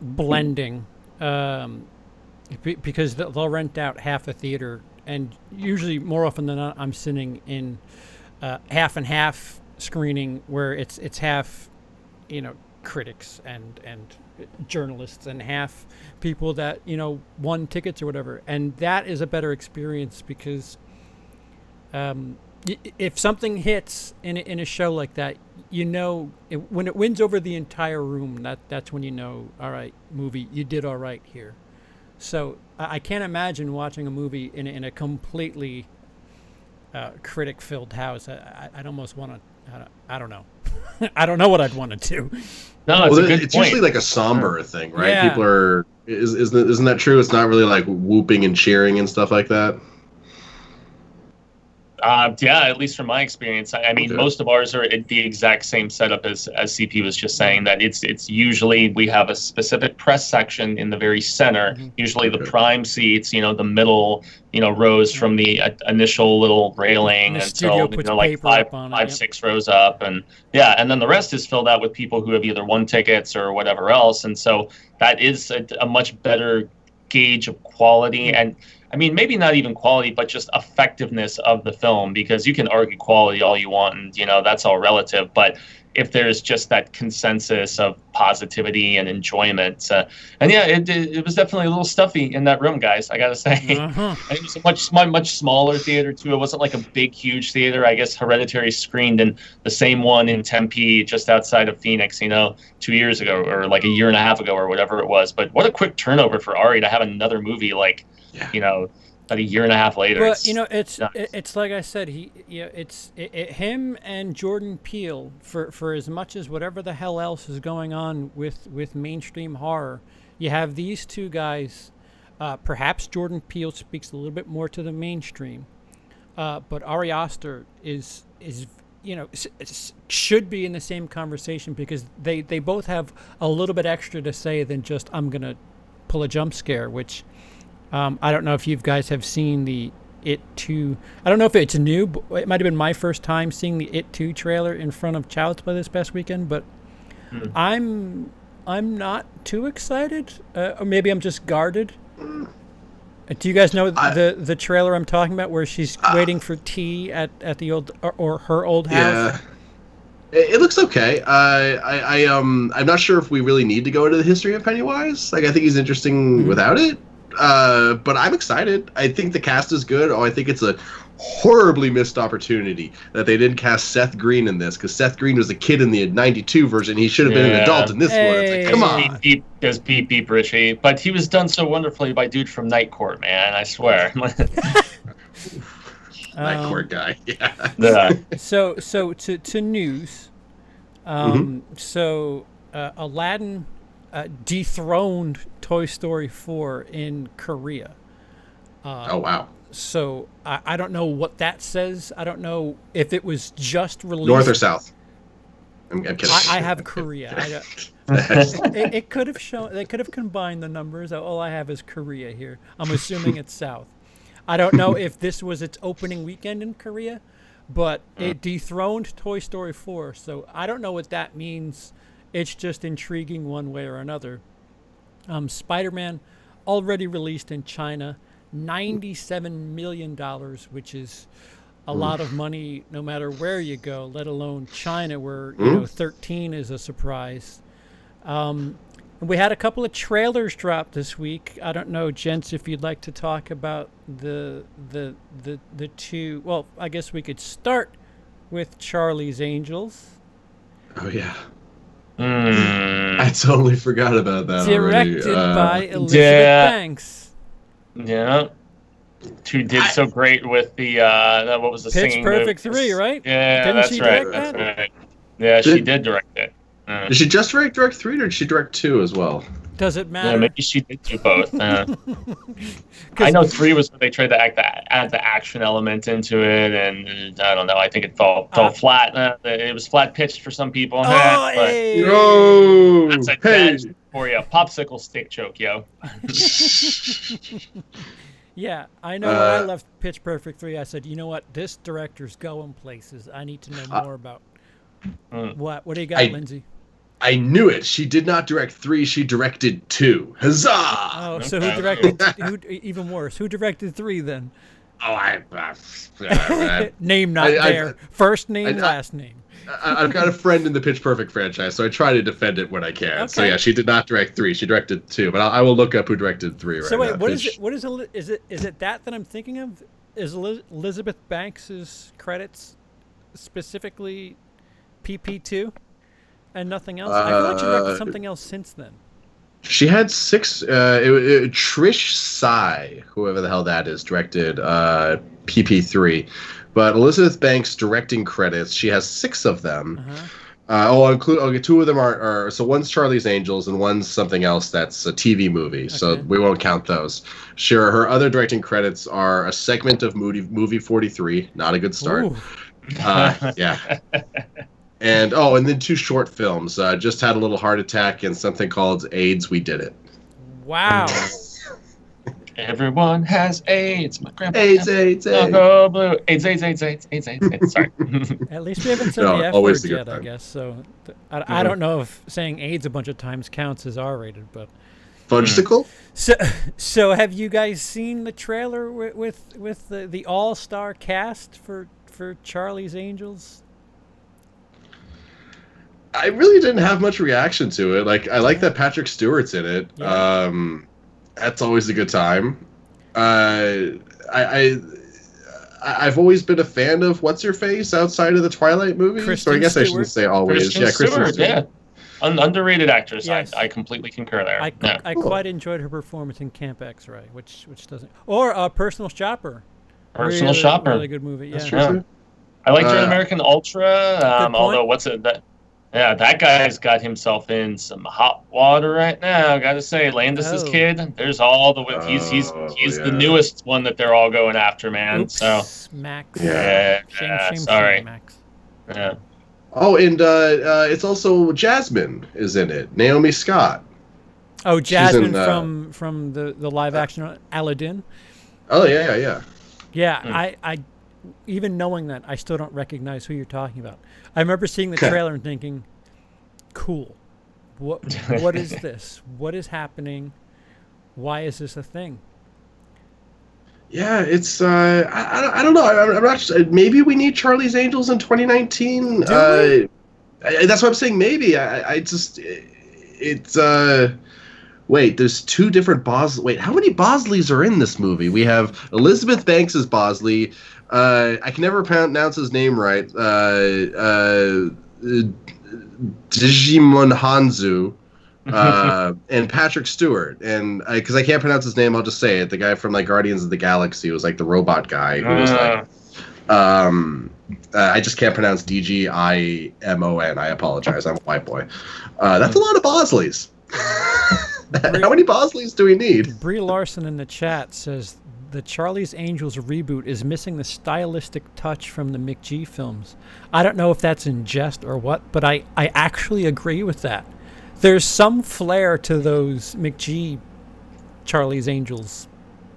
Speaker 2: blending because they'll rent out half a theater, and usually more often than not, I'm sitting in half and half screening where it's half, critics and journalists and half people that won tickets or whatever, and that is a better experience because if something hits in a show like that, when it wins over the entire room, that's when all right, movie, you did all right here. So I can't imagine watching a movie in a completely critic-filled house. I'd almost want to. I don't know. I don't know what I'd want to do.
Speaker 4: No, it's
Speaker 3: usually like a somber thing, right?
Speaker 2: Yeah.
Speaker 3: People are isn't that true? It's not really like whooping and cheering and stuff like that.
Speaker 4: At least from my experience. I mean, most of ours are the exact same setup as CP was just saying, that it's usually we have a specific press section in the very center, usually the prime seats, the middle, rows from the initial little railing until like five, 6 rows up, and then the rest is filled out with people who have either won tickets or whatever else, and so that is a much better gauge of quality. And I mean, maybe not even quality, but just effectiveness of the film, because you can argue quality all you want, and that's all relative. But if there's just that consensus of positivity and enjoyment, it was definitely a little stuffy in that room, guys. I gotta say, it was a much smaller theater too. It wasn't like a big, huge theater. I guess Hereditary screened in the same one in Tempe, just outside of Phoenix, 2 years ago, or like a year and a half ago, or whatever it was. But what a quick turnover for Ari to have another movie like. About a year and a half later.
Speaker 2: Well, it's like I said, him and Jordan Peele, for as much as whatever the hell else is going on with mainstream horror, you have these two guys Perhaps Jordan Peele speaks a little bit more to the mainstream, but Ari Aster is should be in the same conversation because they both have a little bit extra to say than just I'm gonna pull a jump scare. Which I don't know if you guys have seen the It 2. I don't know if it's new. But it might have been my first time seeing the It 2 trailer in front of Child's Play this past weekend, but I'm not too excited, or maybe I'm just guarded. Do you guys know the trailer I'm talking about, where she's waiting for tea at the old or her old house?
Speaker 3: Yeah, it looks okay. I'm not sure if we really need to go into the history of Pennywise. Like, I think he's interesting without it. But I'm excited. I think the cast is good. I think it's a horribly missed opportunity that they didn't cast Seth Green in this, because Seth Green was a kid in the '92 version. He should have been an adult in this one. It's like, come on.
Speaker 4: Does beep Richie, but he was done so wonderfully by dude from Night Court, man. I swear.
Speaker 3: Night Court guy. Yeah.
Speaker 2: So to news. So Aladdin dethroned Toy Story 4 in Korea.
Speaker 3: Oh wow.
Speaker 2: So I don't know what that says. I don't know if it was just released.
Speaker 3: North or south? I'm kidding.
Speaker 2: I have Korea. It could have shown. They could have combined the numbers. All I have is Korea here. I'm assuming it's south. I don't know if this was its opening weekend in Korea, but it dethroned Toy Story 4. So I don't know what that means. It's just intriguing one way or another. Spider-Man already released in China. $97 million, which is a lot of money no matter where you go, let alone China, where 13 is a surprise. We had a couple of trailers drop this week. I don't know, gents, if you'd like to talk about the two. Well, I guess we could start with Charlie's Angels.
Speaker 3: Oh yeah. I totally forgot about that.
Speaker 2: Directed by Elizabeth Banks.
Speaker 4: Yeah, who did so great with the what was the
Speaker 2: Pitch
Speaker 4: singing
Speaker 2: Perfect
Speaker 4: movie?
Speaker 2: 3, right?
Speaker 4: Yeah,
Speaker 2: Didn't
Speaker 4: that's
Speaker 2: she
Speaker 4: right.
Speaker 2: direct
Speaker 4: That's
Speaker 2: that?
Speaker 4: right. Yeah, she did direct it.
Speaker 3: Did she just direct 3, or did she direct 2 as well?
Speaker 2: Does it matter?
Speaker 4: Yeah, maybe she did do both. I know 3 was where they tried to add the action element into it, and I don't know. I think it fell flat. It was flat pitched for some people.
Speaker 2: Hey.
Speaker 3: No.
Speaker 4: That's a bad for you. Popsicle stick joke, yo.
Speaker 2: Yeah, I know when I left Pitch Perfect 3, I said, you know what? This director's going places. I need to know more about. What do you got, Lindsey?
Speaker 3: I knew it. She did not direct 3. She directed 2. Huzzah!
Speaker 2: Oh, so who directed? Even worse, who directed 3 then?
Speaker 3: Oh,
Speaker 2: Name not there. First name, last name.
Speaker 3: I've got a friend in the Pitch Perfect franchise, so I try to defend it when I can.
Speaker 2: Okay.
Speaker 3: So yeah, she did not direct 3. She directed 2, but I will look up who directed 3 right now.
Speaker 2: So wait, what is it? What is it that I'm thinking of? Is Elizabeth Banks's credits specifically PP2 and nothing else? I feel like she directed something else since then.
Speaker 3: She had 6. Trish Sy, whoever the hell that is, directed PP3. But Elizabeth Banks' directing credits, she has 6 of them. I'll get 2 of them are so one's Charlie's Angels and one's something else that's a TV movie. Okay. So we won't count those. Sure, her other directing credits are a segment of movie 43, not a good start. Yeah. And then 2 short films. Just Had a Little Heart Attack and something called AIDS, We Did It.
Speaker 2: Wow.
Speaker 4: Everyone has AIDS. My grandpa.
Speaker 3: AIDS.
Speaker 4: Oh, blue. AIDS. Sorry.
Speaker 2: At least we haven't said the F word yet, I guess. So I don't know if saying AIDS a bunch of times counts as R-rated, but.
Speaker 3: Fudgesicle?
Speaker 2: So have you guys seen the trailer with the all-star cast for Charlie's Angels?
Speaker 3: I really didn't have much reaction to it. Like, I like that Patrick Stewart's in it. Yeah. That's always a good time. I've always been a fan of What's Her Face outside of the Twilight movies.
Speaker 2: Kristen
Speaker 3: I guess
Speaker 2: Stewart.
Speaker 3: I shouldn't say always.
Speaker 4: Kristen Stewart.
Speaker 3: Yeah.
Speaker 4: Underrated actress.
Speaker 2: Yes.
Speaker 4: I completely concur there.
Speaker 2: I quite enjoyed her performance in Camp X-Ray, which doesn't. Or Personal Shopper.
Speaker 4: Personal Shopper.
Speaker 2: Really good movie. Yeah.
Speaker 3: That's true.
Speaker 4: I liked her in American Ultra. Although what's it that? Yeah, that guy's got himself in some hot water right now. Got to say, Landis's
Speaker 2: Oh.
Speaker 4: kid. There's all the
Speaker 3: Oh,
Speaker 4: he's the
Speaker 3: yeah.
Speaker 4: newest one that they're all going after, man. So
Speaker 2: Oops, Max.
Speaker 3: Yeah.
Speaker 2: Shame,
Speaker 4: sorry.
Speaker 2: Max.
Speaker 4: Yeah.
Speaker 3: Oh, and it's also Jasmine is in it. Naomi Scott.
Speaker 2: Oh, Jasmine
Speaker 3: in,
Speaker 2: from the live action Aladdin.
Speaker 3: Oh yeah, yeah.
Speaker 2: Yeah, I even knowing that, I still don't recognize who you're talking about. I remember seeing the trailer and thinking, "Cool, what is this? What is happening? Why is this a thing?"
Speaker 3: Yeah, it's I don't know. I'm not sure. Maybe we need Charlie's Angels in 2019. That's what I'm saying. Maybe I just it's wait. There's two different Wait, how many Bosleys are in this movie? We have Elizabeth Banks as Bosley. I can never pronounce his name right. Digimon Hanzu. And Patrick Stewart, and because I can't pronounce his name, I'll just say it. The guy from like Guardians of the Galaxy was like the robot guy who was like, I just can't pronounce Digimon. I apologize. I'm a white boy. That's a lot of Bosleys. How many Bosleys do we need?
Speaker 2: Brie Larson in the chat says the Charlie's Angels reboot is missing the stylistic touch from the McG films. I don't know if that's in jest or what, but I actually agree with that. There's some flair to those McG Charlie's Angels.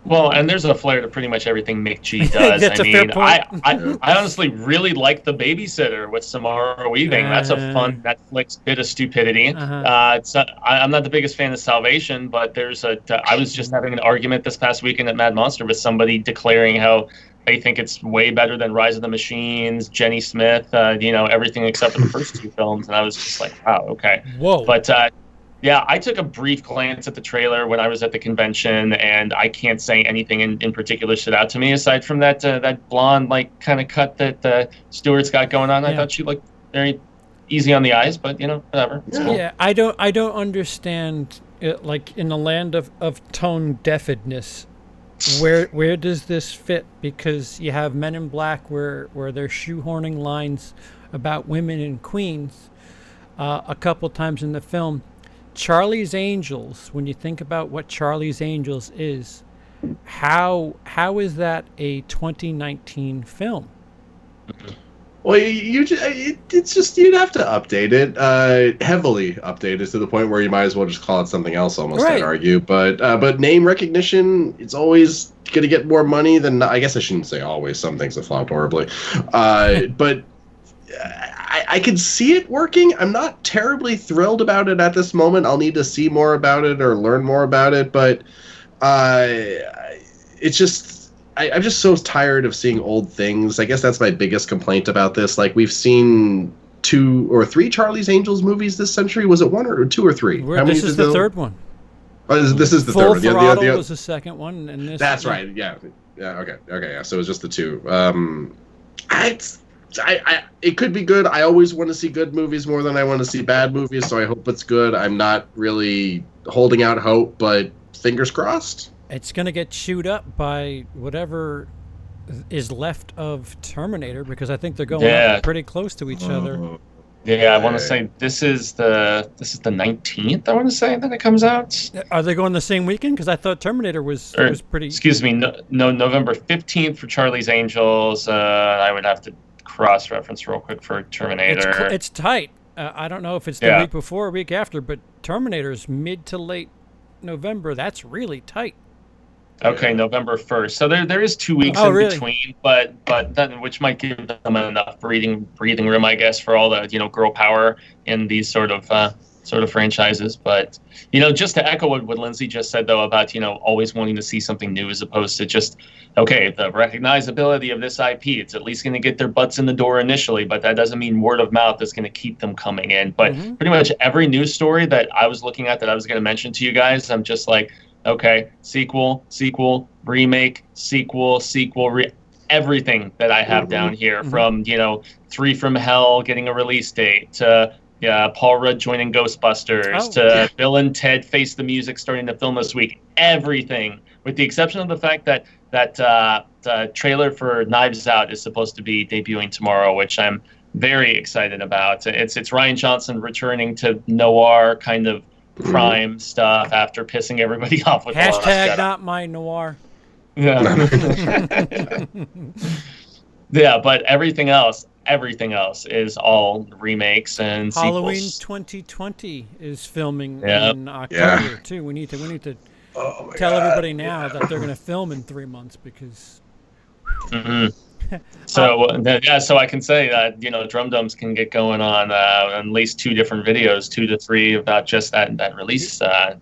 Speaker 4: Well, and there's a flair to pretty much everything McG does.
Speaker 2: That's
Speaker 4: I
Speaker 2: a fair
Speaker 4: mean,
Speaker 2: point.
Speaker 4: I honestly really like The Babysitter with Samara Weaving. That's a fun Netflix bit of stupidity. I'm not the biggest fan of Salvation, but I was just having an argument this past weekend at Mad Monster with somebody declaring how they think it's way better than Rise of the Machines, Jenny Smith, everything except for the first two films. And I was just like, wow, okay.
Speaker 2: Whoa.
Speaker 4: But yeah, I took a brief glance at the trailer when I was at the convention, and I can't say anything in particular stood out to me aside from that blonde like kind of cut that Stewart's got going on. I thought she looked very easy on the eyes, but whatever. It's cool.
Speaker 2: Yeah, I don't understand it, like in the land of tone deafness. Where does this fit? Because you have Men in Black where they're shoehorning lines about women in Queens a couple times in the film. Charlie's Angels, when you think about what Charlie's Angels is, how is that a 2019 film?
Speaker 3: Well, it's just you'd have to update it, heavily update it to the point where you might as well just call it something else. Almost,
Speaker 2: right.
Speaker 3: I'd argue. But name recognition, it's always going to get more money than. I guess I shouldn't say always. Some things have flopped horribly, but I can see it working. I'm not terribly thrilled about it at this moment. I'll need to see more about it or learn more about it. But it's just. I'm just so tired of seeing old things. I guess that's my biggest complaint about this. Like, we've seen 2 or 3 Charlie's Angels movies this century. Was it 1 or 2 or 3?
Speaker 2: This is the third one.
Speaker 3: Oh, this is the
Speaker 2: Full
Speaker 3: third one.
Speaker 2: Throttle was the second one, and this.
Speaker 3: That's right. Yeah. Okay. Yeah. So it was just the 2. It could be good. I always want to see good movies more than I want to see bad movies. So I hope it's good. I'm not really holding out hope, but fingers crossed.
Speaker 2: It's going to get chewed up by whatever is left of Terminator, because I think they're going up pretty close to each other.
Speaker 4: Yeah, I want to say this is the 19th. I want to say that it comes out.
Speaker 2: Are they going the same weekend? Because I thought Terminator was pretty.
Speaker 4: Excuse me, no, November 15th for Charlie's Angels. I would have to cross-reference real quick for Terminator.
Speaker 2: It's tight. I don't know if it's the week before or week after, but Terminator's mid to late November. That's really tight.
Speaker 4: Okay, November 1st. So there is 2 weeks between, but that, which might give them enough breathing room, I guess, for all the girl power in these sort of franchises. But just to echo what Lindsey just said though about always wanting to see something new as opposed to just the recognizability of this IP. It's at least going to get their butts in the door initially, but that doesn't mean word of mouth is going to keep them coming in. But pretty much every news story that I was looking at that I was going to mention to you guys, I'm just like, okay, sequel, remake, sequel, everything that I have down here from, 3 from Hell getting a release date to Paul Rudd joining Ghostbusters to Bill and Ted Face the Music starting to film this week. Everything, with the exception of the fact that the trailer for Knives Out is supposed to be debuting tomorrow, which I'm very excited about. It's Ryan Johnson returning to noir kind of crime stuff after pissing everybody off with The Last
Speaker 2: Hashtag
Speaker 4: Jedi.
Speaker 2: not my noir.
Speaker 4: Yeah. Yeah, but everything else is all remakes and
Speaker 2: Halloween
Speaker 4: sequels.
Speaker 2: 2020 is filming
Speaker 4: Yep.
Speaker 2: in October too. We need to
Speaker 3: Oh my
Speaker 2: tell
Speaker 3: God.
Speaker 2: everybody now that they're going to film in 3 months because
Speaker 4: So so I can say that Drum Dums can get going on at least 2 different videos, 2 to 3 about just that release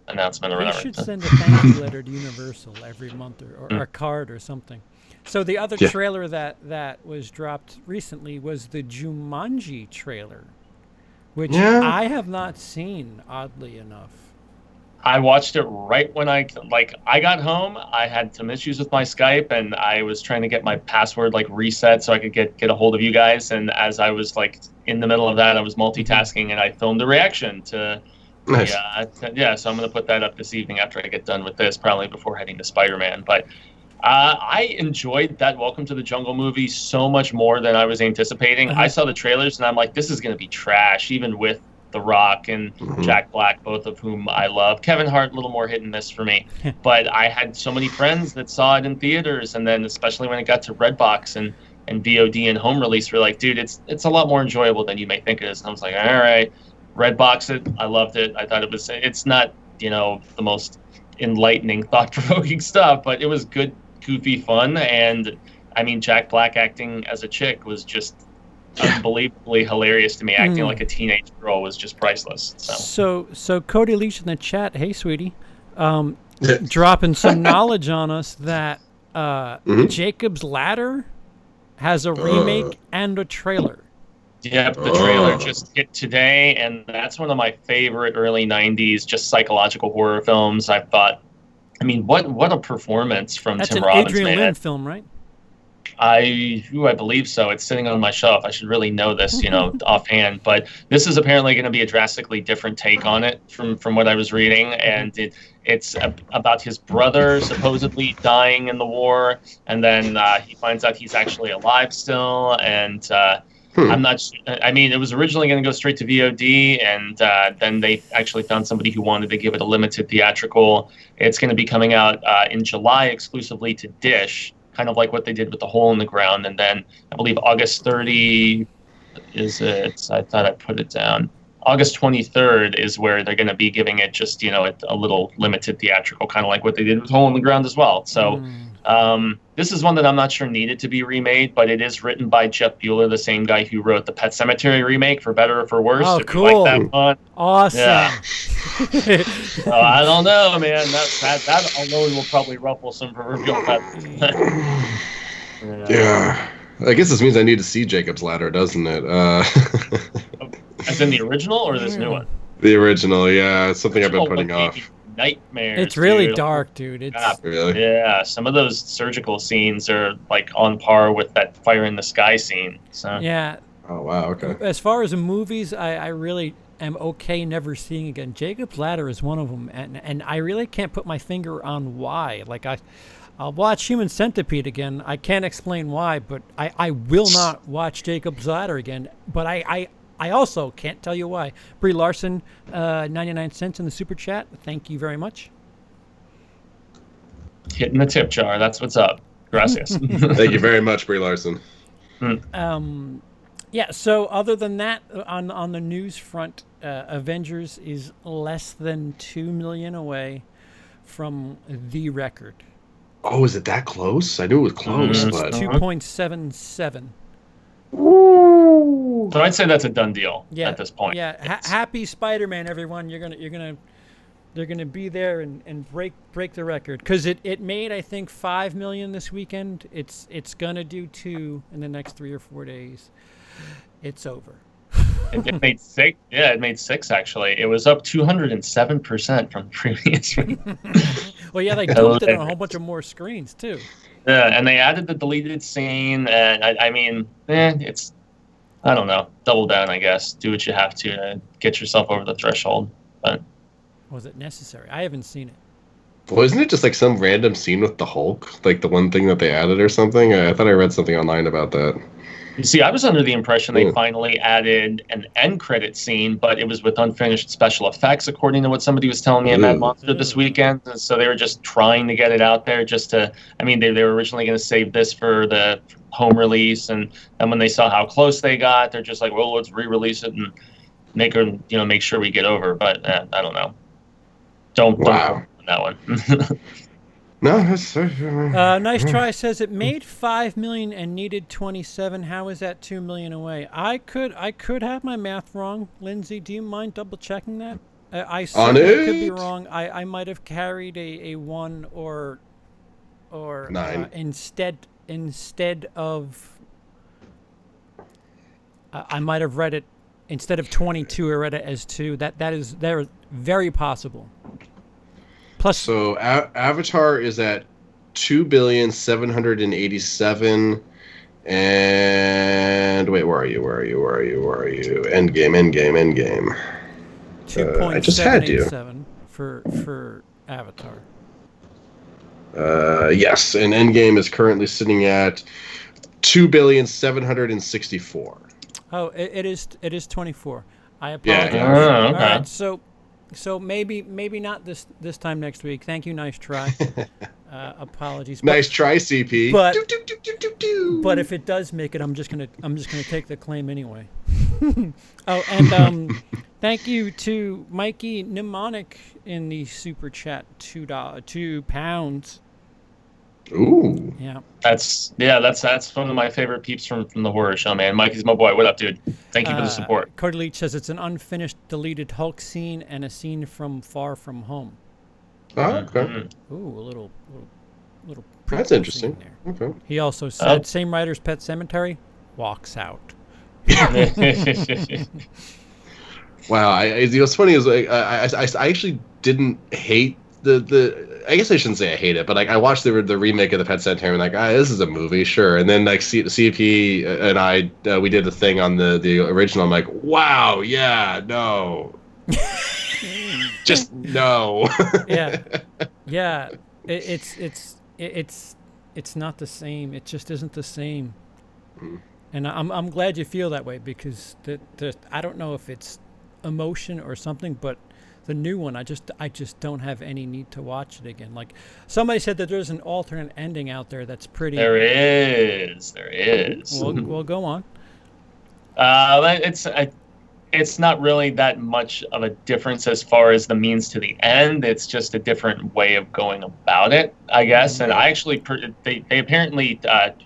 Speaker 4: announcement or
Speaker 2: we
Speaker 4: whatever.
Speaker 2: should send a thank you letter to Universal every month or a card or something. So the other trailer that was dropped recently was the Jumanji trailer, which I have not seen, oddly enough.
Speaker 4: I watched it right when I got home. I had some issues with my Skype, and I was trying to get my password reset so I could get a hold of you guys. And as I was in the middle of that, I was multitasking, and I filmed a reaction to.
Speaker 3: Nice.
Speaker 4: So I'm going to put that up this evening after I get done with this, probably before heading to Spider-Man. But I enjoyed that Welcome to the Jungle movie so much more than I was anticipating. I saw the trailers, and I'm like, this is going to be trash, even with The Rock and Jack Black, both of whom I love. Kevin Hart, a little more hit and miss for me. But I had so many friends that saw it in theaters, and then especially when it got to Redbox and VOD and home release, we're like, dude, it's a lot more enjoyable than you may think it is. And I was like, all right, Redbox it. I loved it. I thought it's not, the most enlightening, thought-provoking stuff, but it was good, goofy fun. And, I mean, Jack Black acting as a chick was just unbelievably hilarious to me. Acting like a teenage girl was just priceless.
Speaker 2: So Cody Leach in the chat, hey sweetie, dropping some knowledge on us that Jacob's Ladder has a remake and a trailer.
Speaker 4: Yep, the trailer just hit today, and that's one of my favorite early 90s just psychological horror films. I thought, I mean, what a performance from
Speaker 2: That's
Speaker 4: Tim
Speaker 2: an
Speaker 4: Robbins,
Speaker 2: Adrian
Speaker 4: man.
Speaker 2: Lyne film, right?
Speaker 4: I believe so. It's sitting on my shelf. I should really know this, offhand. But this is apparently going to be a drastically different take on it from what I was reading, and it's about his brother supposedly dying in the war, and then he finds out he's actually alive still, and I'm not. I mean, it was originally going to go straight to VOD, and then they actually found somebody who wanted to give it a limited theatrical. It's going to be coming out in July exclusively to Dish. Kind of like what they did with The Hole in the Ground. And then I believe August 30 is it. I thought I put it down. August 23rd is where they're going to be giving it just, a little limited theatrical, kind of like what they did with Hole in the Ground as well. So this is one that I'm not sure needed to be remade, but it is written by Jeff Bueller, the same guy who wrote the Pet Sematary remake, for better or for worse.
Speaker 2: Oh,
Speaker 4: if
Speaker 2: cool.
Speaker 4: You like that one.
Speaker 2: Awesome.
Speaker 4: Yeah. So I don't know, man. That alone will probably ruffle some proverbial feathers.
Speaker 3: Yeah. I guess this means I need to see Jacob's Ladder, doesn't it?
Speaker 4: As in the original or this new one?
Speaker 3: The original, yeah. It's something I've been putting
Speaker 4: Original one
Speaker 3: off.
Speaker 4: gave me nightmares.
Speaker 2: It's really
Speaker 4: dude.
Speaker 2: dark, dude. It's
Speaker 3: Really?
Speaker 4: Yeah, some of those surgical scenes are on par with that Fire in the Sky scene. So
Speaker 2: yeah.
Speaker 3: Oh, wow, okay.
Speaker 2: As far as movies, I really am okay never seeing again. Jacob's Ladder is one of them, and I really can't put my finger on why. I'll watch Human Centipede again. I can't explain why, but I will not watch Jacob's Ladder again. But I also can't tell you why. Brie Larson, 99 cents in the super chat. Thank you very much.
Speaker 4: hitting the tip jar. That's what's up. Gracias.
Speaker 3: Thank you very much, Brie Larson.
Speaker 2: Yeah, so other than that, on the news front, Avengers is less than 2 million away from the record.
Speaker 3: Oh, is it that close? I knew it was close, but
Speaker 2: 2.77.
Speaker 4: So I'd say that's a done deal
Speaker 2: Yeah,
Speaker 4: at this point.
Speaker 2: Yeah, happy Spider-Man, everyone! They're gonna be there and break the record because it made, I think, 5 million this weekend. It's gonna do 2 in the next 3 or 4 days. It's over.
Speaker 4: It made 6. Yeah, it made 6 actually. It was up 207% from the previous week.
Speaker 2: Well, yeah, they dumped it on a whole bunch of more screens too.
Speaker 4: Yeah, and they added the deleted scene, and I mean, it's, I don't know, double down, I guess. Do what you have to get yourself over the threshold. But
Speaker 2: Was it necessary? I haven't seen it.
Speaker 3: well, isn't it just like some random scene with the Hulk? Like the one thing that they added or something? I thought I read something online about that.
Speaker 4: You see, I was under the impression they finally added an end credit scene, but it was with unfinished special effects, according to what somebody was telling me at Mad Monster this weekend. And so they were just trying to get it out there just to, I mean, they were originally going to save this for the home release. And when they saw how close they got, they're just like, well, let's re-release it and make sure we get over. But I don't know. Don't on that one.
Speaker 3: No, that's
Speaker 2: Nice Try says it made 5 million and needed 27. How is that 2 million away? I could have my math wrong. Lindsay, do you mind double checking that? I certainly could be wrong. I might have carried a 1 or 9 instead of. I might have read it instead of 22. I read it as 2. That is very possible. Plus,
Speaker 3: so Avatar is at 2,787,000,000, and wait, where are you? Endgame.
Speaker 2: 2.787
Speaker 3: I just had you
Speaker 2: for Avatar.
Speaker 3: Yes, and Endgame is currently sitting at 2,764,000,000.
Speaker 2: Oh, it is 24. I apologize.
Speaker 3: Yeah.
Speaker 4: Oh, okay.
Speaker 2: All right, so maybe not this time next week. Thank you, Nice Try. Apologies.
Speaker 3: Nice try, CP.
Speaker 2: But if it does make it, I'm just gonna take the claim anyway. Oh, and thank you to Mikey Mnemonic in the super chat, £2.
Speaker 3: Ooh.
Speaker 2: Yeah.
Speaker 4: That's one of my favorite peeps from the horror show, man. Mikey's my boy. What up, dude? Thank you for the support.
Speaker 2: Cody Leach says it's an unfinished, deleted Hulk scene and a scene from Far From Home.
Speaker 3: Oh, okay.
Speaker 2: Ooh, a little.
Speaker 3: That's interesting.
Speaker 2: There.
Speaker 3: Okay.
Speaker 2: He also said, same writer's Pet Sematary walks out.
Speaker 3: Wow. What's funny is I actually didn't hate the. I guess I shouldn't say I hate it, but like I watched the remake of the Pet Sematary and like, this is a movie, sure. And then like CP and I we did a thing on the original. I'm like, wow, yeah, no, just no.
Speaker 2: Yeah. It's not the same. It just isn't the same. And I'm glad you feel that way because I don't know if it's emotion or something, but the new one, I just don't have any need to watch it again. Like somebody said that there's an alternate ending out there that's pretty.
Speaker 4: There is.
Speaker 2: Well, go on.
Speaker 4: It's not really that much of a difference as far as the means to the end. It's just a different way of going about it, I guess. And I actually, they apparently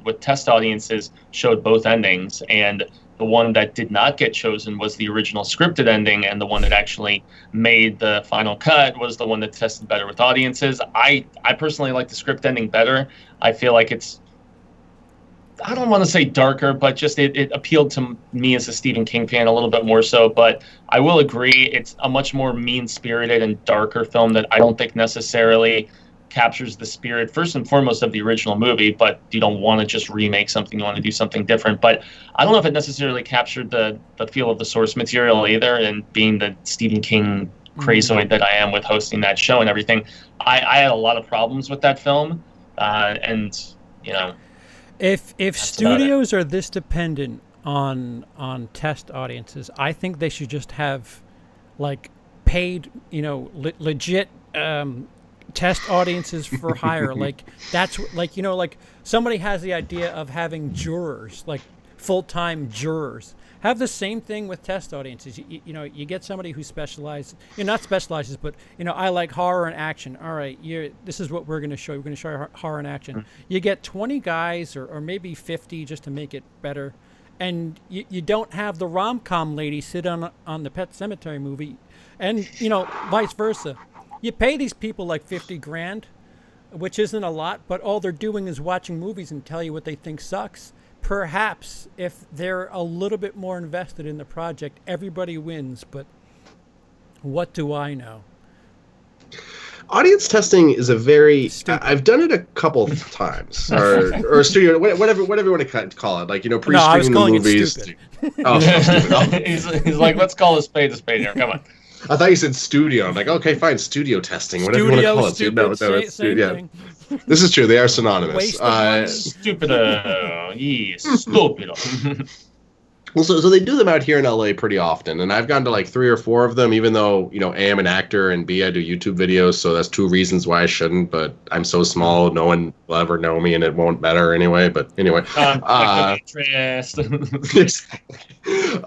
Speaker 4: with test audiences showed both endings, and the one that did not get chosen was the original scripted ending, and the one that actually made the final cut was the one that tested better with audiences. I personally like the script ending better. I feel like it's, I don't want to say darker, but just it appealed to me as a Stephen King fan a little bit more so. But I will agree, it's a much more mean-spirited and darker film that I don't think necessarily captures the spirit, first and foremost, of the original movie, but you don't want to just remake something, you want to do something different. But I don't know if it necessarily captured the feel of the source material either, and being the Stephen King crazoid that I am with hosting that show and everything, I had a lot of problems with that film, and, you know...
Speaker 2: If studios are this dependent on test audiences, I think they should just have, like, paid, legit... test audiences for hire. Like that's like, like somebody has the idea of having jurors, like full-time jurors. Have the same thing with test audiences. You get somebody who specializes, not specializes, but I like horror and action. All right, this is what we're going to show. We're going to show you horror and action. You get 20 guys or maybe 50 just to make it better, and you don't have the rom-com lady sit on the Pet Sematary movie, and vice versa. You pay these people like $50,000, which isn't a lot, but all they're doing is watching movies and tell you what they think sucks. Perhaps if they're a little bit more invested in the project, everybody wins, but what do I know?
Speaker 3: Audience testing is a very...
Speaker 2: Stupid.
Speaker 3: I've done it a couple of times, or studio, whatever you want to call it, like pre-screening
Speaker 2: I was calling
Speaker 3: the movies.
Speaker 2: it stupid.
Speaker 3: Oh, so stupid.
Speaker 4: He's like, let's call a spade here. Come on.
Speaker 3: I thought you said studio. I'm like, okay, fine, studio testing, whatever you want to call it.
Speaker 2: Stupid,
Speaker 3: It's
Speaker 2: same
Speaker 3: yeah.
Speaker 2: thing.
Speaker 3: This is true. They are synonymous.
Speaker 2: Waste of money.
Speaker 4: Stupido. Yes, stupido.
Speaker 3: Well, so they do them out here in LA pretty often, and I've gone to like 3 or 4 of them. Even though A, I'm an actor, and B, I do YouTube videos, so that's 2 reasons why I shouldn't. But I'm so small, no one will ever know me, and it won't matter anyway. But anyway,
Speaker 4: Interest.
Speaker 3: exactly.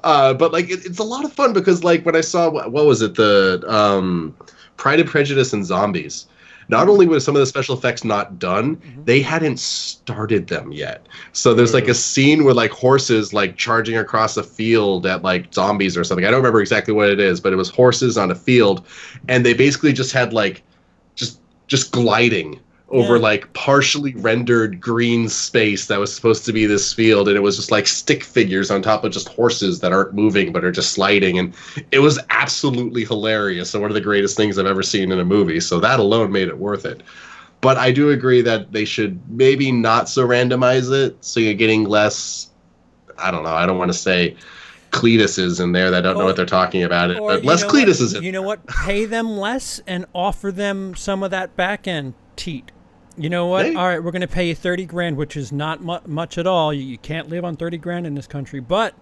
Speaker 3: But like it's a lot of fun because like when I saw what was it, the Pride and Prejudice and Zombies. Not only were some of the special effects not done, they hadn't started them yet. So there's like a scene with like horses like charging across a field at like zombies or something. I don't remember exactly what it is, but it was horses on a field, and they basically just had like just gliding over like partially rendered green space that was supposed to be this field, and it was just like stick figures on top of just horses that aren't moving but are just sliding, and it was absolutely hilarious. So one of the greatest things I've ever seen in a movie. So that alone made it worth it. But I do agree that they should maybe not so randomize it, so you're getting less, I don't know, I don't want to say Cletuses in there that don't know what they're talking about it, but less Cletuses in
Speaker 2: You know what? Pay them less and offer them some of that back end teat. You know what?
Speaker 3: Hey.
Speaker 2: All right, we're going to pay you $30,000, which is not much at all. You can't live on $30,000 in this country. But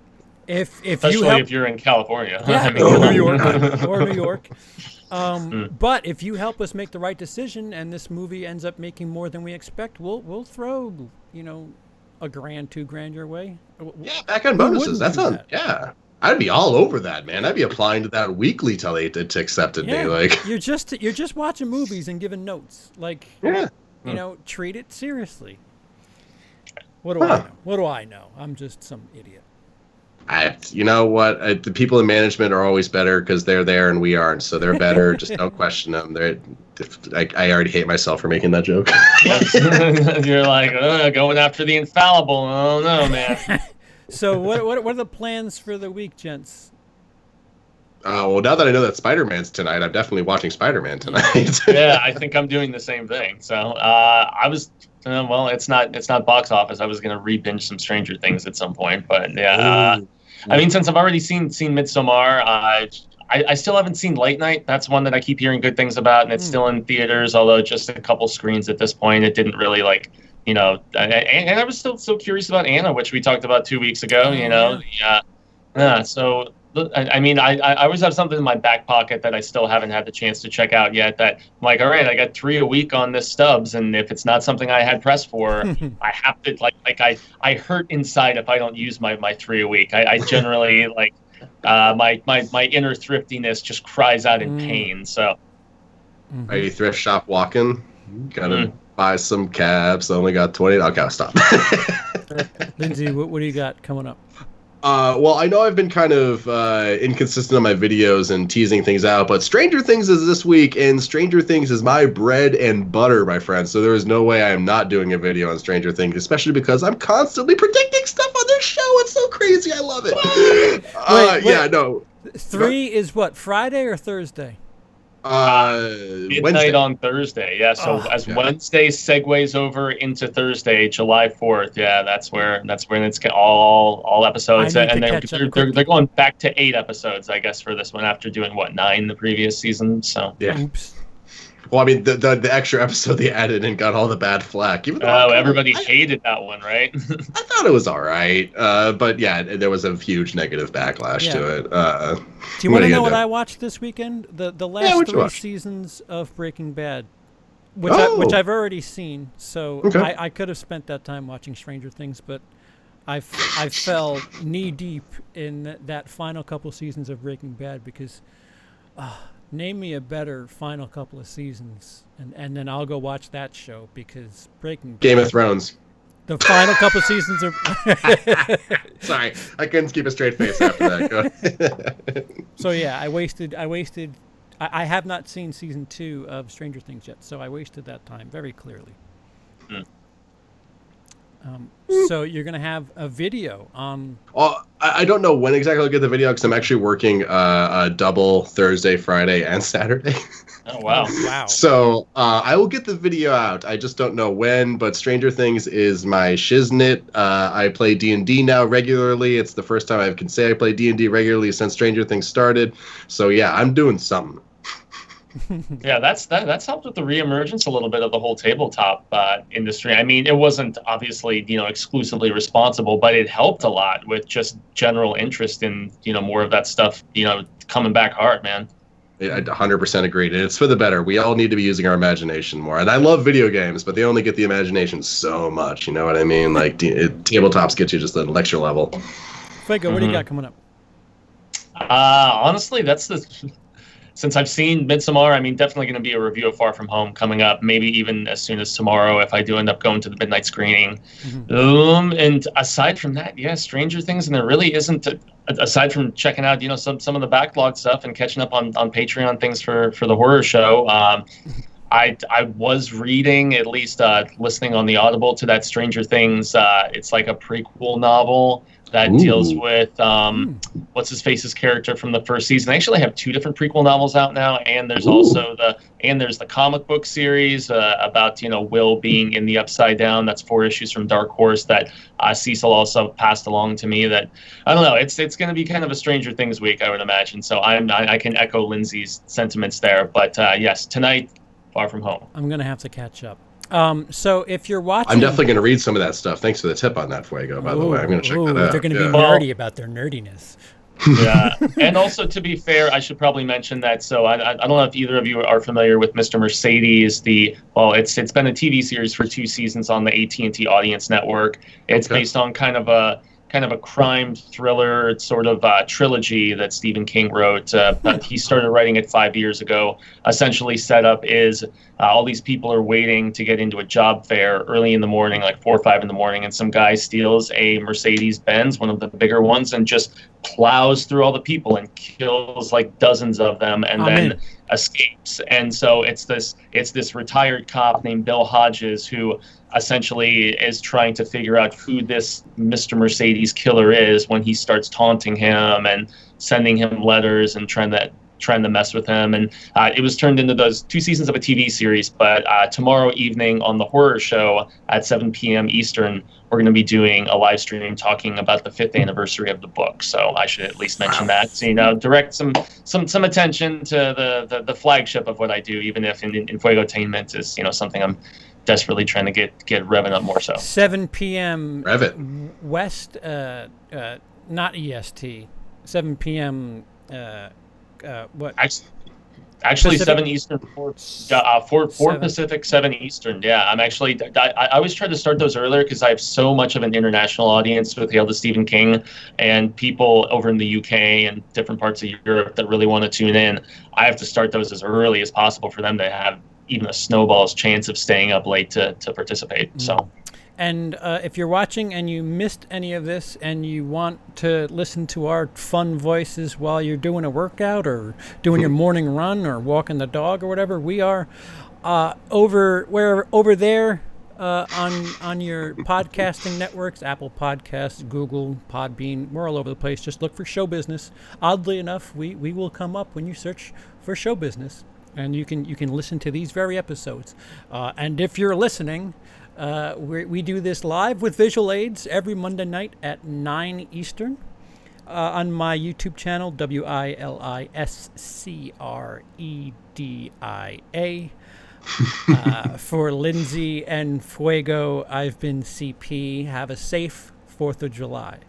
Speaker 4: especially if you're in California,
Speaker 2: yeah,
Speaker 4: I mean,
Speaker 2: or New York. But if you help us make the right decision, and this movie ends up making more than we expect, we'll throw $1,000, $2,000 your way.
Speaker 3: Yeah, back end bonuses. That's on. Yeah. I'd be all over that, man. I'd be applying to that weekly till they accepted me. Like
Speaker 2: you're just watching movies and giving notes. Like treat it seriously. What do I know? What do I know? I'm just some idiot.
Speaker 3: You know what? The people in management are always better because they're there and we aren't. So they're better. Just don't question them. I already hate myself for making that joke.
Speaker 4: You're like going after the infallible. Oh no, man.
Speaker 2: So what are the plans for the week, gents?
Speaker 3: Well, now that I know that Spider-Man's tonight, I'm definitely watching Spider-Man tonight.
Speaker 4: Yeah, I think I'm doing the same thing. So I was, well, it's not box office. I was going to re-binge some Stranger Things at some point, but yeah. I mean, since I've already seen Midsommar, I still haven't seen Late Night. That's one that I keep hearing good things about, and it's still in theaters, although just a couple screens at this point. It didn't really and I was still so curious about Anna, which we talked about 2 weeks ago. So I mean, I always have something in my back pocket that I still haven't had the chance to check out yet. That I'm like, all right, I got 3 a week on this Stubbs, and if it's not something I had press for, I have to I hurt inside if I don't use my 3 a week. I generally my inner thriftiness just cries out in pain. So,
Speaker 3: Are you thrift shop walking? Gotta buy some cabs. Only got 20. Okay, stop.
Speaker 2: Lindsey, what do you got coming up?
Speaker 3: Well, I know I've been kind of inconsistent on my videos and teasing things out, but Stranger Things is this week, and Stranger Things is my bread and butter, my friend. So there is no way I am not doing a video on Stranger Things, especially because I'm constantly predicting stuff on this show. It's so crazy. I love it.
Speaker 2: Wait.
Speaker 3: Yeah, no.
Speaker 2: 3 is what, Friday or Thursday?
Speaker 4: Midnight
Speaker 3: Wednesday.
Speaker 4: on Thursday. Yeah. So Wednesday segues over into Thursday, July 4th. Yeah, that's when it's all episodes, and they're going back to 8 episodes, I guess, for this one after doing 9 the previous season. So
Speaker 3: Yeah.
Speaker 2: Oops.
Speaker 3: Well, I mean, the extra episode they added and got all the bad flack. Even though
Speaker 4: everybody hated that one, right?
Speaker 3: I thought it was all right, but yeah, there was a huge negative backlash to it.
Speaker 2: Do you want to know what I watched this weekend? The last 3
Speaker 3: watch?
Speaker 2: seasons of Breaking Bad, which I've already seen. So I could have spent that time watching Stranger Things, but I fell knee deep in that final couple seasons of Breaking Bad because. Name me a better final couple of seasons, and then I'll go watch that show because Breaking Bad.
Speaker 3: Game of Thrones.
Speaker 2: The final couple seasons of.
Speaker 3: Sorry, I couldn't keep a straight face after that. Go ahead.
Speaker 2: So yeah, I wasted. I have not seen season 2 of Stranger Things yet, so I wasted that time very clearly. So you're going to have a video on.
Speaker 3: Oh, I don't know when exactly I'll get the video because I'm actually working a double Thursday, Friday, and Saturday.
Speaker 4: Oh, wow.
Speaker 2: Wow.
Speaker 3: So I will get the video out. I just don't know when. But Stranger Things is my shiznit. I play D&D now regularly. It's the first time I can say I play D&D regularly since Stranger Things started. So yeah, I'm doing something.
Speaker 4: Yeah, that's helped with the reemergence a little bit of the whole tabletop industry. I mean, it wasn't obviously exclusively responsible, but it helped a lot with just general interest in more of that stuff coming back hard, man.
Speaker 3: I 100% agreed. And it's for the better. We all need to be using our imagination more. And I love video games, but they only get the imagination so much. You know what I mean? Like tabletops get you just an extra level.
Speaker 2: Fuego, what do you got coming up?
Speaker 4: Honestly, since I've seen Midsommar, I mean, definitely going to be a review of Far From Home coming up, maybe even as soon as tomorrow if I do end up going to the midnight screening. And aside from that, yeah, Stranger Things, and there really isn't, aside from checking out, some of the backlog stuff and catching up on Patreon things for the horror show. I was reading, at least listening on the Audible to that Stranger Things. It's like a prequel novel that deals with what's his face's character from the first season. They actually have 2 different prequel novels out now, and there's also the comic book series about Will being in the Upside Down. That's 4 issues from Dark Horse that Cecil also passed along to me. That I don't know. It's going to be kind of a Stranger Things week, I would imagine. So I can echo Lindsey's sentiments there. But yes, tonight, Far From Home.
Speaker 2: I'm going to have to catch up. So if you're watching...
Speaker 3: I'm definitely going to read some of that stuff. Thanks for the tip on that, Fuego, by the way. I'm going to check that out.
Speaker 2: They're going to be nerdy about their nerdiness.
Speaker 4: Yeah. And also, to be fair, I should probably mention that. So I don't know if either of you are familiar with Mr. Mercedes. It's been a TV series for 2 seasons on the AT&T Audience Network. It's based on kind of a crime thriller sort of trilogy that Stephen King wrote. But he started writing it 5 years ago. Essentially, setup is all these people are waiting to get into a job fair early in the morning, like 4 or 5 in the morning, and some guy steals a Mercedes-Benz, one of the bigger ones, and just plows through all the people and kills like dozens of them, and then escapes. And so it's this retired cop named Bill Hodges who essentially is trying to figure out who this Mr. Mercedes killer is when he starts taunting him and sending him letters and trying to mess with him. And it was turned into those 2 seasons of a TV series. But tomorrow evening on the horror show at 7 p.m. Eastern, we're going to be doing a live stream talking about the 5th anniversary of the book. So I should at least mention that. So, direct some attention to the flagship of what I do, even if in Fuegotainment is, something I'm desperately trying to get revving up more so.
Speaker 2: 7 p.m.
Speaker 3: Rev it.
Speaker 2: West, not EST. 7 p.m. What?
Speaker 4: Actually,
Speaker 2: Pacific?
Speaker 4: 7 Eastern, 4 Pacific, 7 Eastern. Yeah, I'm actually. I always try to start those earlier because I have so much of an international audience with Hail to Stephen King and people over in the UK and different parts of Europe that really want to tune in. I have to start those as early as possible for them to have even a snowball's chance of staying up late to participate. So.
Speaker 2: And if you're watching and you missed any of this and you want to listen to our fun voices while you're doing a workout or doing your morning run or walking the dog or whatever, we are over there on your podcasting networks, Apple Podcasts, Google, Podbean. We're all over the place. Just look for Show Business. Oddly enough, we will come up when you search for Show Business, and you can listen to these very episodes. And if you're listening, we do this live with visual aids every Monday night at 9 Eastern on my YouTube channel, WILIscredia. For Lindsey and Fuego, I've been CP. Have a safe 4th of July.